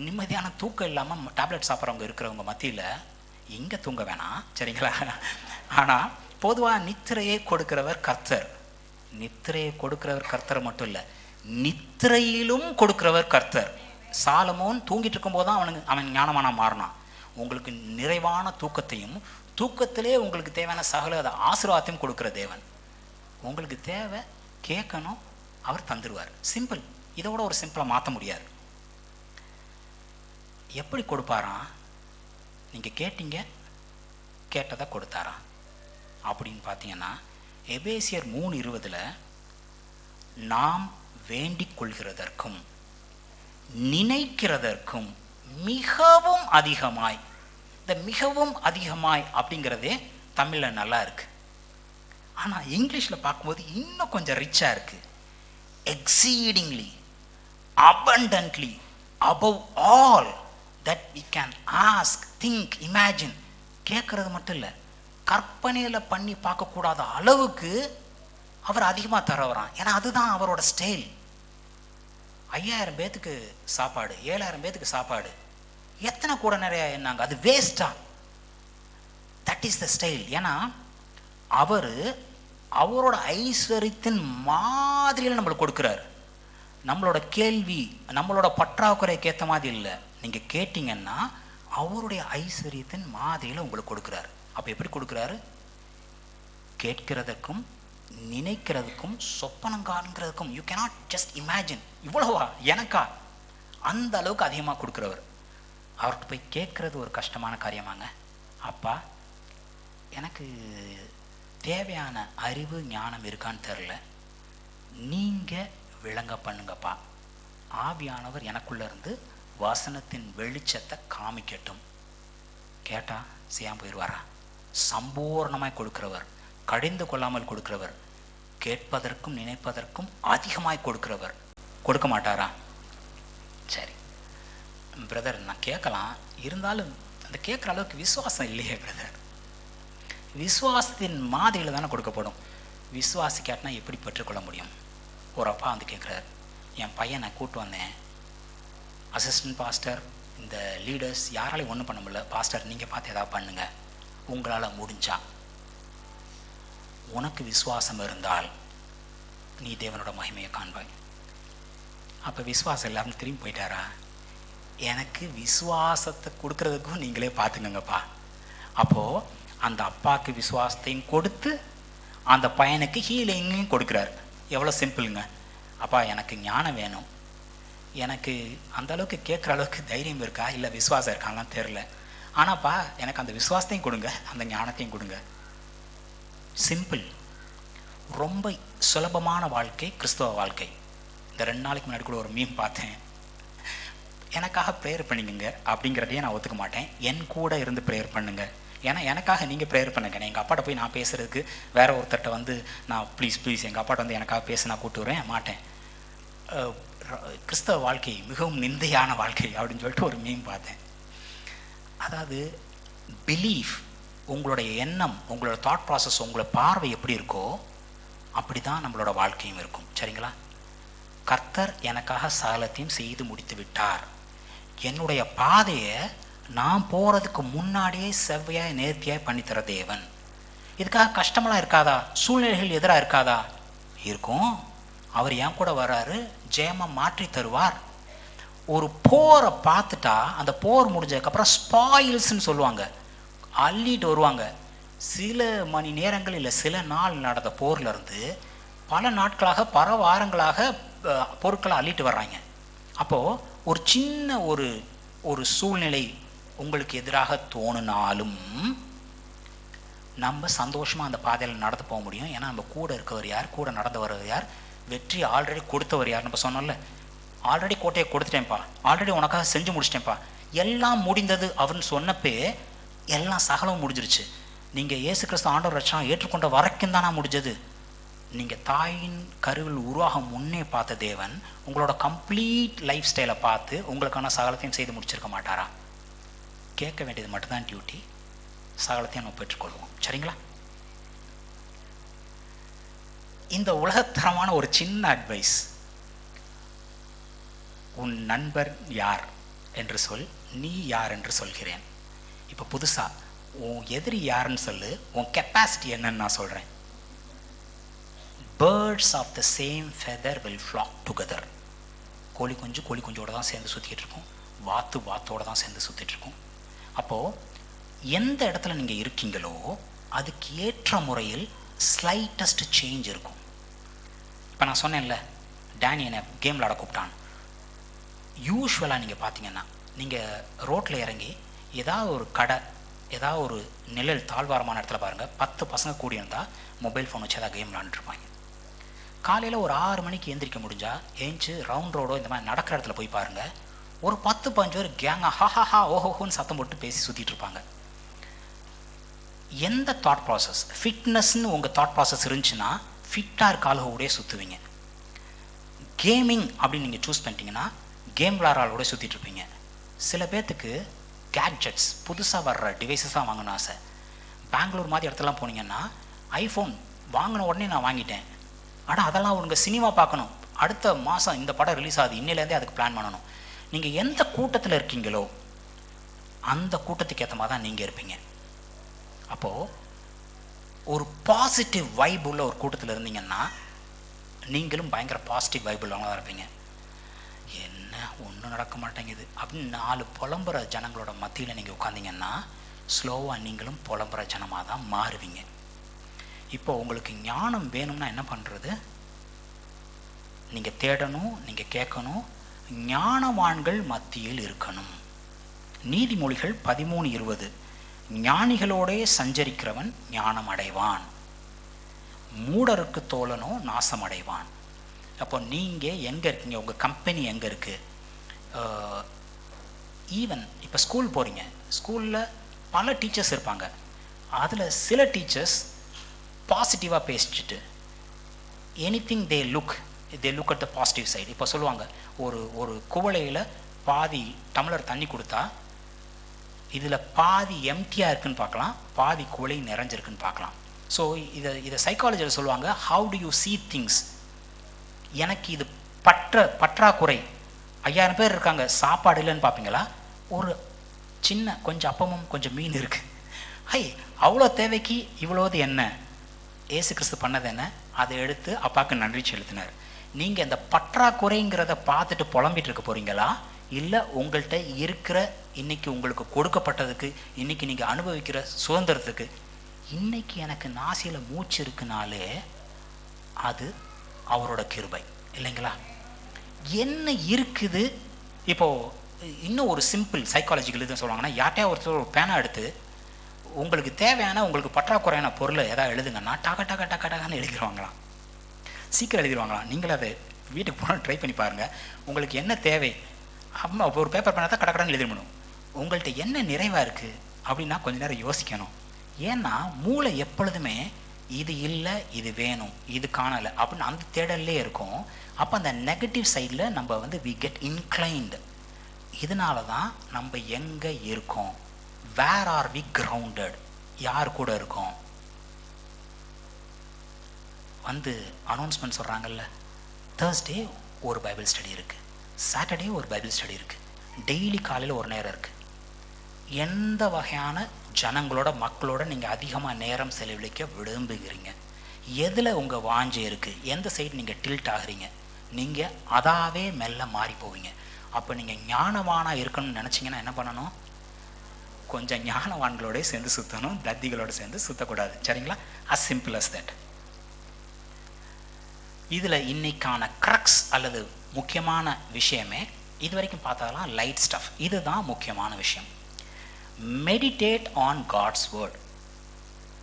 Speaker 2: நிம்மதியான தூக்கம் இல்லாமல் டேப்லெட் சாப்பிட்றவங்க இருக்கிறவங்க மத்தியில் இங்கே தூங்க வேணாம், சரிங்களா? ஆனால் பொதுவாக நித்திரையை கொடுக்கிறவர் கர்த்தர். நித்திரையை கொடுக்கிறவர் கர்த்தர் மட்டும் இல்லை, நித்திரையிலும் கொடுக்கிறவர் கர்த்தர். சாலமோன் தூங்கிட்டு இருக்கும்போது தான் அவன் ஞானமானா மாறினான். உங்களுக்கு நிறைவான தூக்கத்தையும், தூக்கத்திலே உங்களுக்கு தேவையான சகல ஆசீர்வாதத்தையும் கொடுக்குற தேவன். உங்களுக்கு தேவை, கேட்கணும், அவர் தந்துடுவார். சிம்பிள். இதோட ஒரு சிம்பிளாக மாற்ற முடியாது. எப்படி கொடுப்பாராம்? நீங்கள் கேட்டீங்க, கேட்டதை கொடுத்தாராம். அப்படின்னு பார்த்தீங்கன்னா எபேசியர் 3:20 நாம் வேண்டிக் கொள்கிறதற்கும் நினைக்கிறதற்கும் மிகவும் அதிகமாய், இந்த மிகவும் அதிகமாய் அப்படிங்கிறதே தமிழில் நல்லா இருக்கு. ஆனால் இங்கிலீஷில் பார்க்கும்போது இன்னும் கொஞ்சம் ரிச்சாக இருக்கு. Exceedingly, abundantly, above all that we can ask, think, imagine. கேட்கறது மட்டும் இல்லை, கற்பனையில் பண்ணி பார்க்கக்கூடாத அளவுக்கு அவர் அதிகமாக தரவரான். ஏன்னா அதுதான் அவரோட ஸ்டைல். 5000 பேத்துக்கு சாப்பாடு, 7000 பேத்துக்கு சாப்பாடு, எத்தனை கூட நிறைய என்னாங்க, அது வேஸ்டா? That is the style. ஏன்னா அவரோட ஐஸ்வர்யத்தின் மாதிரியில் நம்மளுக்கு கொடுக்குறாரு. நம்மளோட கேள்வி, நம்மளோட பற்றாக்குறைக்கு ஏற்ற மாதிரி இல்லை. நீங்கள் கேட்டீங்கன்னா அவருடைய ஐஸ்வர்யத்தின் மாதிரியில் உங்களுக்கு கொடுக்குறாரு. அப்போ எப்படி கொடுக்குறாரு? கேட்கிறதுக்கும் நினைக்கிறதுக்கும் சொப்பனம் காண்கிறதுக்கும். You cannot just imagine. இவ்வளவா எனக்கா? அந்த அளவுக்கு அதிகமாக கொடுக்குறவர். அவர்கிட்ட போய் கேட்குறது ஒரு கஷ்டமான காரியமாங்க. அப்பா, எனக்கு தேவையான அறிவு ஞானம் இருக்கான்னு தெரில, நீங்கள் விளங்க பண்ணுங்கப்பா. ஆவியானவர் எனக்குள்ளே இருந்து வசனத்தின் வெளிச்சத்தை காமிக்கட்டும். கேட்டால் செய்யாமல் போயிடுவாரா? சம்பூர்ணமாய் கொடுக்கிறவர், கடிந்து கொள்ளாமல் கொடுக்கிறவர், கேட்பதற்கும் நினைப்பதற்கும் அதிகமாய் கொடுக்கிறவர். கொடுக்க மாட்டாரா? சரி பிரதர், நான் கேட்கலாம், இருந்தாலும் அந்த கேட்குற அளவுக்கு விசுவாசம் இல்லையே பிரதர். விசுவாசத்தின் மாதிரியில் தானே கொடுக்கப்படும். விசுவாசிக்காட்டினா எப்படி பெற்றுக்கொள்ள முடியும்? ஒரு அப்பா வந்து கேட்குறாரு, என் பையனை கூட்டு வந்தேன், அசிஸ்டன்ட் பாஸ்டர், இந்த லீடர்ஸ் யாராலையும் ஒன்றும் பண்ண முடியல, பாஸ்டர் நீங்கள் பார்த்து எதாவது பண்ணுங்க, உங்களால் முடிஞ்சா. உனக்கு விசுவாசம் இருந்தால் நீ தேவனோட மகிமையை காண்பாய். அப்போ விசுவாசம் இல்லாமல் திரும்பி போயிட்டாரா? எனக்கு விசுவாசத்தை கொடுக்கறதுக்கும் நீங்களே பார்த்துங்கப்பா. அப்போது அந்த அப்பாவுக்கு விசுவாசத்தையும் கொடுத்து அந்த பையனுக்கு ஹீலிங்கையும் கொடுக்குறாரு. எவ்வளோ சிம்பிளுங்க. அப்பா, எனக்கு ஞானம் வேணும், எனக்கு அந்த அளவுக்கு கேட்குற அளவுக்கு தைரியம் இருக்கா இல்லை விசுவாசம் இருக்கான்லாம் தெரில, ஆனாப்பா எனக்கு அந்த விசுவாசத்தையும் கொடுங்க, அந்த ஞானத்தையும் கொடுங்க. சிம்பிள். ரொம்ப சுலபமான வாழ்க்கை கிறிஸ்தவ வாழ்க்கை. இந்த 2 நாளைக்கு முன்னாடி கூட ஒரு மீம் பார்த்தேன், எனக்காக ப்ரேயர் பண்ணிக்கங்க அப்படிங்கிறதையே நான் ஒத்துக்க மாட்டேன், என் கூட இருந்து ப்ரேயர் பண்ணுங்க. ஏன்னா எனக்காக நீங்கள் ப்ரேயர் பண்ணுங்க. எங்கள் அப்பாட்ட போய் நான் பேசுகிறதுக்கு வேற ஒருத்தர்கிட்ட வந்து நான் ப்ளீஸ் எங்கள் அப்பாட்ட வந்து எனக்காக பேச நான் கூப்பிட்டு வரேன் மாட்டேன். கிறிஸ்தவ வாழ்க்கை மிகவும் நிந்தையான வாழ்க்கை அப்படின்னு சொல்லிட்டு ஒரு மீம் பார்த்தேன். அதாவது பிலீஃப், உங்களுடைய எண்ணம், உங்களோட தாட் ப்ராசஸ், உங்களோட பார்வை எப்படி இருக்கோ அப்படி தான் நம்மளோட வாழ்க்கையும் இருக்கும். சரிங்களா? கர்த்தர் எனக்காக சகலத்தையும் செய்து முடித்து விட்டார். என்னுடைய பாதையை நான் போகிறதுக்கு முன்னாடியே செவ்வையாய் நேர்த்தியாய் பண்ணித்தர தேவன். இதுக்காக கஷ்டமெல்லாம் இருக்காதா? சூழ்நிலைகள் எதிராக இருக்காதா? இருக்கும். அவர் என் கூட வர்றாரு, ஜெயமாக மாற்றி தருவார். ஒரு போரை பார்த்துட்டா அந்த போர் முடிஞ்சதுக்கப்புறம் ஸ்பாயில்ஸ்ன்னு சொல்லுவாங்க, அள்ளிட்டு வருவாங்க. சில மணி நேரங்கள் இல்லை சில நாள் நடந்த போர்லேருந்து பல நாட்களாக பல வாரங்களாக பொருட்களை அள்ளிட்டு வர்றாங்க. அப்போது ஒரு சின்ன ஒரு சூழ்நிலை உங்களுக்கு எதிராக தோணுனாலும் நம்ம சந்தோஷமாக அந்த பாதையில் நடந்து போக முடியும். ஏன்னா நம்ம கூட இருக்கவர் யார், கூட நடந்து வரவர் யார், வெற்றி ஆல்ரெடி கொடுத்தவர் யார். நம்ம சொன்னோம்ல, ஆல்ரெடி கோட்டையை கொடுத்துட்டேன்ப்பா, ஆல்ரெடி உனக்காக செஞ்சு முடிச்சிட்டேன்ப்பா, எல்லாம் முடிந்தது அவர்னு சொன்னப்பே எல்லாம் சகலம் முடிஞ்சிருச்சு. நீங்கள் இயேசு கிறிஸ்து ஆண்டவர் ரட்சகராக ஏற்றுக்கொண்ட வரைக்கும் தானே முடிஞ்சது. நீங்கள் தாயின் கருவில் உருவாக முன்னே பார்த்த தேவன் உங்களோட கம்ப்ளீட் லைஃப் ஸ்டைலை பார்த்து உங்களுக்கான சகலத்தையும் செய்து முடிச்சிருக்க மாட்டாரா? கேட்க வேண்டியது மட்டும்தான் டியூட்டி. சகலத்தையும் நம்ம பெற்றுக்கொள்வோம். சரிங்களா? இந்த உலகத்தரமான ஒரு சின்ன அட்வைஸ், உன் நண்பர் யார் என்று சொல், நீ யார் என்று சொல்கிறேன். இப்போ புதுசாக உன் எதிரி யாருன்னு சொல்லு, உன் கெப்பாசிட்டி என்னன்னு நான் சொல்கிறேன். Birds of the same feather will flock together. கோழி குஞ்சோட தான் சேர்ந்து சுற்றிட்டு இருக்கும், வாத்தோடு தான் சேர்ந்து சுற்றிட்டு இருக்கும். அப்போது எந்த இடத்துல நீங்கள் இருக்கீங்களோ அதுக்கு ஏற்ற முறையில் ஸ்லைட்டஸ்ட் சேஞ்ச் இருக்கும். இப்போ நான் சொன்னேன்ல, டேனி என்னை கேம் விளாட கூப்பிட்டான். யூஸ்வலாக நீங்கள் பார்த்தீங்கன்னா, நீங்கள் ரோட்டில் இறங்கி ஏதாவது ஒரு கடை, ஏதாவது ஒரு நிழல் தாழ்வாரமான இடத்துல பாருங்கள், 10 பசங்க கூடி இருந்தால் மொபைல் ஃபோன் வச்சு ஏதாவது கேம் விளாண்டுருப்பாங்க. காலையில் ஒரு 6 மணிக்கு எந்திரிக்க முடிஞ்சால் ஏஞ்சி ரவுண்ட் ரோடோ இந்த மாதிரி நடக்கிற இடத்துல போய் பாருங்கள், ஒரு 10-15 பேர் கேங்காக ஹாஹாஹா ஓஹோன்னு சத்தம் போட்டு பேசி சுற்றிட்டு இருப்பாங்க. எந்த தாட் ப்ராசஸ், ஃபிட்னஸ்ன்னு உங்கள் தாட் ப்ராசஸ் இருந்துச்சுன்னா ஃபிட்டாக இருக்க ஆளுகளோடய சுற்றுவீங்க. கேமிங் அப்படின்னு நீங்கள் சூஸ் பண்ணிட்டீங்கன்னா கேம் விளாட்ற ஆளோட சுற்றிட்டு இருப்பீங்க. சில பேர்த்துக்கு கேட்ஜெட்ஸ், புதுசாக வர்ற டிவைஸஸாக வாங்கணும் ஆசை. பெங்களூர் மாதிரி இடத்துலாம் போனீங்கன்னா ஐஃபோன் வாங்கின உடனே நான் வாங்கிட்டேன். ஆனால் அதெல்லாம் உங்கள் சினிமா பார்க்கணும், அடுத்த மாதம் இந்த படம் ரிலீஸ் ஆகுது, இன்னிலேருந்தே அதுக்கு பிளான் பண்ணணும். நீங்கள் எந்த கூட்டத்தில் இருக்கீங்களோ அந்த கூட்டத்துக்கு ஏற்ற மாதிரி தான் நீங்கள் இருப்பீங்க. அப்போது ஒரு பாசிட்டிவ் வைப் உள்ள ஒரு கூட்டத்தில் இருந்தீங்கன்னா நீங்களும் பயங்கர பாசிட்டிவ் வைப் உள்ளவங்க தான் இருப்பீங்க. என்ன ஒன்றும் நடக்க மாட்டேங்குது அப்படின்னு 4 புலம்புற ஜனங்களோட மத்தியில் நீங்கள் உட்காந்திங்கன்னா ஸ்லோவாக நீங்களும் புலம்புற ஜனமாக தான் மாறுவீங்க. இப்போ உங்களுக்கு ஞானம் வேணும்னா என்ன பண்ணுறது? நீங்கள் தேடணும், நீங்கள் கேட்கணும், ஞானவான்கள் மத்தியில் இருக்கணும். நீதிமொழிகள் 13:20, ஞானிகளோடே சஞ்சரிக்கிறவன் ஞானம் அடைவான், மூடருக்கு தோழனோ நாசம் அடைவான். அப்போ நீங்கள் எங்கே இருக்கீங்க, உங்கள் கம்பெனி எங்கே இருக்குது? ஈவன் இப்போ ஸ்கூல் போகிறீங்க, ஸ்கூலில் பல டீச்சர்ஸ் இருப்பாங்க. அதில் சில டீச்சர்ஸ் பாசிட்டிவாக பேசிச்சுட்டு anything they look at the positive side. இப்போ சொல்லுவாங்க, ஒரு குவளையில் பாதி டம்ளர் தண்ணி கொடுத்தா இதில் பாதி எம்டியாக இருக்குன்னு பார்க்கலாம், பாதி குவளை நிறைஞ்சிருக்குன்னு பார்க்கலாம். ஸோ இதை சைக்காலஜியில் சொல்லுவாங்க, how to you see things. எனக்கு இது பற்றாக்குறை, 5000 பேர் இருக்காங்க, சாப்பாடு இல்லைன்னு பார்ப்பீங்களா? ஒரு சின்ன கொஞ்சம் அப்பமும் கொஞ்சம் மீன் இருக்குது, அவ்வளோ தேவைக்கு இவ்வளோது என்ன? ஏசு கிறிஸ்து பண்ணது என்ன? அதை எடுத்து அப்பாவுக்கு நன்றி செலுத்தினார். நீங்கள் இந்த பற்றாக்குறைங்கிறத பார்த்துட்டு புலம்பிட்டு இருக்க போகிறீங்களா? இல்லை உங்கள்கிட்ட இருக்கிற இன்னைக்கு உங்களுக்கு கொடுக்கப்பட்டதுக்கு, இன்னைக்கு நீங்கள் அனுபவிக்கிற சுதந்திரத்துக்கு, இன்னைக்கு எனக்கு நாசியில் மூச்சு இருக்குனாலே அது அவரோட கிருபை இல்லைங்களா? என்ன இருக்குது? இப்போது இன்னும் ஒரு சிம்பிள் சைக்காலஜிக்கல் இதுன்னு சொல்லுவாங்கன்னா, யார்ட்டையா ஒருத்தர் ஒரு பேனா எடுத்து உங்களுக்கு தேவையான, உங்களுக்கு பற்றாக்குறையான பொருளை எதாவது எழுதுங்கன்னா டகன்னு எழுதிடுவாங்களாம், சீக்கிரம் எழுதிடுவாங்களாம். நீங்களும் அதை வீட்டுக்கு போனால் ட்ரை பண்ணி பாருங்கள். உங்களுக்கு என்ன தேவை அப்படின்னா ஒரு பேப்பர் பேனா தான் கடன்னு எழுதிடணும். உங்கள்கிட்ட என்ன நிறைவாக இருக்குது அப்படின்னா கொஞ்சம் நேரம் யோசிக்கணும். ஏன்னா மூளை எப்பொழுதுமே இது இல்லை, இது வேணும், இது காணலை அப்படின்னு அந்த தேடல்லே இருக்கும். அப்போ அந்த நெகட்டிவ் சைடில் நம்ம வி கெட் இன்க்ளைன்டு. இதனால தான் நம்ம எங்கே இருக்கோம், வேர் ஆர் வி கிரவுண்டட்? யார் கூட இருக்கோம்? வந்து அனௌன்ஸ்மெண்ட் சொல்கிறாங்கல்ல, தேர்ஸ்டே ஒரு பைபிள் ஸ்டடி இருக்குது, சாட்டர்டே ஒரு பைபிள் ஸ்டடி இருக்குது, டெய்லி காலையில் ஒரு நேரம் இருக்குது. எந்த வகையான ஜனங்களோட மக்களோட நீங்கள் அதிகமாக நேரம் செலவழிக்க விரும்புகிறீங்க? எதில் உங்கள் வாஞ்சை இருக்குது? எந்த சைடு நீங்கள் டில்ட் ஆகுறீங்க? நீங்கள் அதாவே மெல்ல மாறி போவீங்க. அப்போ நீங்கள் ஞானவானாக இருக்கணும்னு நினச்சிங்கன்னா என்ன பண்ணணும்? கொஞ்சம் ஞானவான்களோட சேர்ந்து சுற்றணும், தத்திகளோடு சேர்ந்து சுற்றக்கூடாது. சரிங்களா? As simple as that. இதில் இன்னைக்கான க்ரக்ஸ் அல்லது முக்கியமான விஷயமே இது வரைக்கும் பார்த்ததெல்லாம் லைட் ஸ்டஃப். இதுதான் முக்கியமான விஷயம். Meditate on God's word.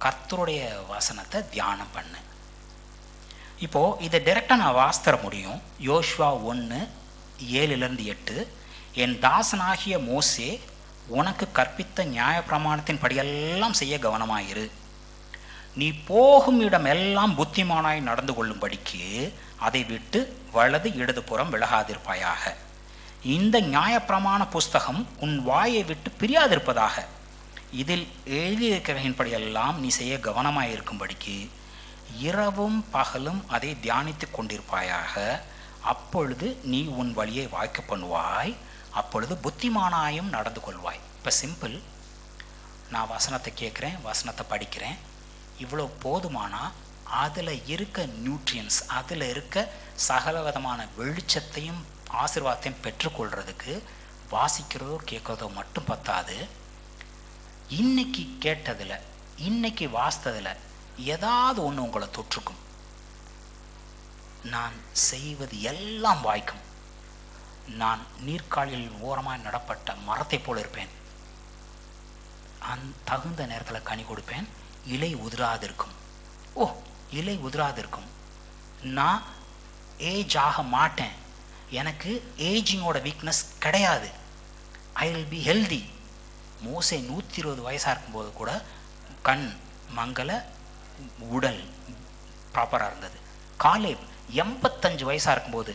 Speaker 2: கர்த்தருடைய வசனத்தை தியானம் பண்ணு. இப்போது இதை டைரெக்டாக நான் வாசித்தர முடியும். யோசுவா 1:7-8, என் தாசனாகிய மோசே உனக்கு கற்பித்த நியாயப்பிரமாணத்தின் படியெல்லாம் செய்ய கவனமாயிரு. நீ போகும் இடம் எல்லாம் புத்திமானாய் நடந்து கொள்ளும்படிக்கு அதை விட்டு வலது இடதுபுறம் விலகாதிருப்பாயாக. இந்த நியாயப்பிரமாண புஸ்தகம் உன் வாயை விட்டு பிரியாதிருப்பதாக. இதில் எழுதியிருக்கிறபடியெல்லாம் நீ செய்ய கவனமாயிருக்கும்படிக்கு இரவும் பகலும் அதை தியானித்து கொண்டிருப்பாயாக. அப்பொழுது நீ உன் வழியை வாய்க்க பண்ணுவாய், அப்பொழுது புத்திமானாயும் நடந்து கொள்வாய். இப்போ சிம்பிள். நான் வசனத்தை கேட்குறேன், வசனத்தை படிக்கிறேன், இவ்வளோ போதுமானா அதில் இருக்க நியூட்ரியன்ஸ், அதில் இருக்க சகல விதமான வெளிச்சத்தையும் ஆசீர்வாதத்தையும் பெற்றுக்கொள்கிறதுக்கு வாசிக்கிறதோ கேட்குறதோ மட்டும் பத்தாது. இன்னைக்கு கேட்டதில், இன்னைக்கு வாசித்ததில் ஏதாவது ஒன்று உங்களை தொற்றுக்கும். நான் செய்வது எல்லாம் வாய்க்கும். நான் நீர்க்காலில் ஓரமாக நடப்பட்ட மரத்தை போல இருப்பேன். தகுந்த நேரத்தில் கனி கொடுப்பேன். இலை உதிராது இருக்கும். ஓ, இலை உதிராது இருக்கும். நான் ஏஜ் ஆக மாட்டேன். எனக்கு ஏஜிங்கோட வீக்னஸ் கிடையாது. I will be healthy. மோசே 120 வயசாக இருக்கும்போது கூட கண் மங்கள, உடல் ப்ராப்பராக இருந்தது. காலேப் 85 வயசாக இருக்கும்போது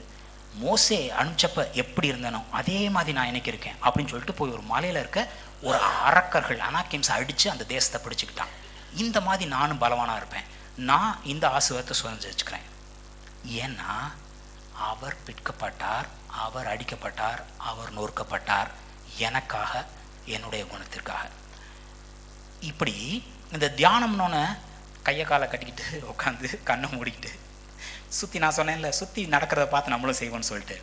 Speaker 2: மோசே அனுப்பிச்சப்ப எப்படி இருந்தனோ அதே மாதிரி நான் எனக்கு இருக்கேன் அப்படின்னு சொல்லிட்டு போய் ஒரு மலையில் இருக்க ஒரு அரக்கர்கள் அனாக்கிம்ஸ் அடித்து அந்த தேசத்தை பிடிச்சிக்கிட்டான். இந்த மாதிரி நானும் பலவானாக இருப்பேன். நான் இந்த ஆசீர்வாதத்தை சுதந்திரிச்சுக்கிறேன். ஏன்னா அவர் பிற்கப்பட்டார், அவர் அடிக்கப்பட்டார், அவர் நொறுக்கப்பட்டார் எனக்காக, என்னுடைய குணத்திற்காக. இப்படி இந்த தியானம்னோன்னு கையை காலை கட்டிக்கிட்டு உட்காந்து கண்ணை மூடிக்கிட்டு சுற்றி, நான் சொன்னேன்ல, சுற்றி நடக்கிறத பார்த்து நம்மளும் செய்வோம்னு சொல்லிட்டு,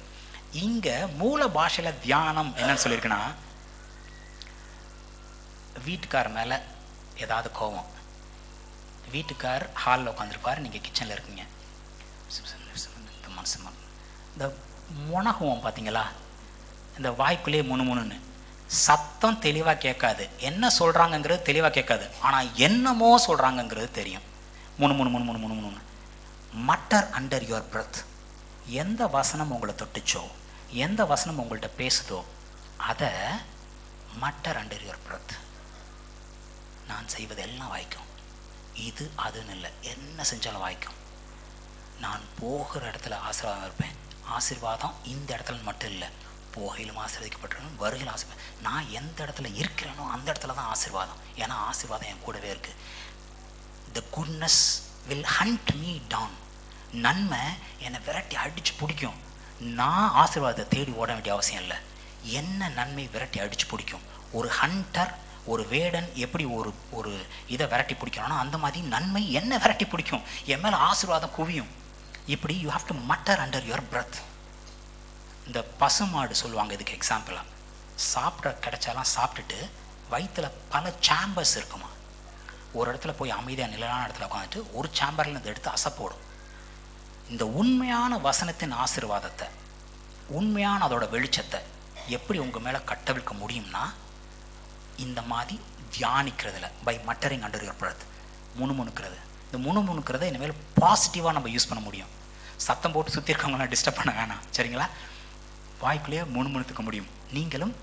Speaker 2: இங்கே மூல பாஷையில் தியானம் என்னன்னு சொல்லியிருக்குன்னா, வீட்டுக்கார மேலே ஏதாவது கோபம், வீட்டுக்கார் ஹாலில் உட்காந்துருப்பார், நீங்கள் கிச்சனில் இருக்கீங்க, இந்த முனகுவோம் பார்த்தீங்களா, இந்த வாய்க்குள்ளேயே முணுமுணுன்னு சத்தம் தெளிவாக கேட்காது, என்ன சொல்கிறாங்கங்கிறது தெளிவாக கேட்காது, ஆனால் என்னமோ சொல்கிறாங்கங்கிறது தெரியும். முணு முணு முணு முணு முணு முணு மட்டர் அண்டர் யுவர் பிரெத். எந்த வசனம் உங்களை தொட்டுச்சோ, எந்த வசனம் உங்கள்கிட்ட பேசுதோ அதை மட்டர் அண்டர் யுவர் பிரெத். நான் செய்வதெல்லாம் வாய்க்கும். இது அதுன்னு இல்லை, என்ன செஞ்சாலும் வாய்க்கும். நான் போகிற இடத்துல ஆசீர்வாதம் இருப்பேன். ஆசீர்வாதம் இந்த இடத்துல மட்டும் இல்லை, போகையிலும் ஆசீர்வதிக்கப்பட்டிருக்கணும், வருகையில் ஆசீர்வாதம். நான் எந்த இடத்துல இருக்கிறேனோ அந்த இடத்துல தான் ஆசீர்வாதம். ஏன்னா ஆசீர்வாதம் என் கூடவே இருக்குது. The goodness will hunt me down. நன்மை என்னை விரட்டி அடித்து பிடிக்கும். நான் ஆசீர்வாதத்தை தேடி ஓட வேண்டிய அவசியம் இல்லை. என்ன நன்மை விரட்டி அடித்து பிடிக்கும். ஒரு ஹண்டர், ஒரு வேடன் எப்படி ஒரு இதை விரட்டி பிடிக்கணும்னா அந்த மாதிரி நன்மை என்ன விரட்டி பிடிக்கும், என் மேலே ஆசீர்வாதம் குவியும். இப்படி you have to matar under your breadth. இந்த பசுமாடு சொல்லுவாங்க இதுக்கு எக்ஸாம்பிளாக. சாப்பிட கிடைச்சாலாம் சாப்பிட்டுட்டு வயிற்றில் பல சேம்பர்ஸ் இருக்குமா. ஒரு இடத்துல போய் அமைதியாக நிலையான இடத்துல உட்காந்துட்டு ஒரு சேம்பரில் இதை எடுத்து அசைப்போடும். இந்த உண்மையான வசனத்தின் ஆசீர்வாதத்தை, உண்மையான அதோட வெளிச்சத்தை எப்படி உங்கள் மேலே கட்டவிழ்க்க முடியும்னா இந்த மாதிரி தியானிக்கிறதுல, பை மட்டரிங் அண்டர் யுவர் பிரெத். முணுமுணுக்கிறது. இந்த முணுமுணுக்கிறத இனிமேல் பாசிட்டிவாக நம்ம யூஸ் பண்ண முடியும். சத்தம் போட்டு சுற்றி இருக்கவங்களாம் டிஸ்டர்ப் பண்ண வேணாம், சரிங்களா? வாய்க்குள்ளேயே முணுமுணுத்துக்க முடியும். நீங்களும்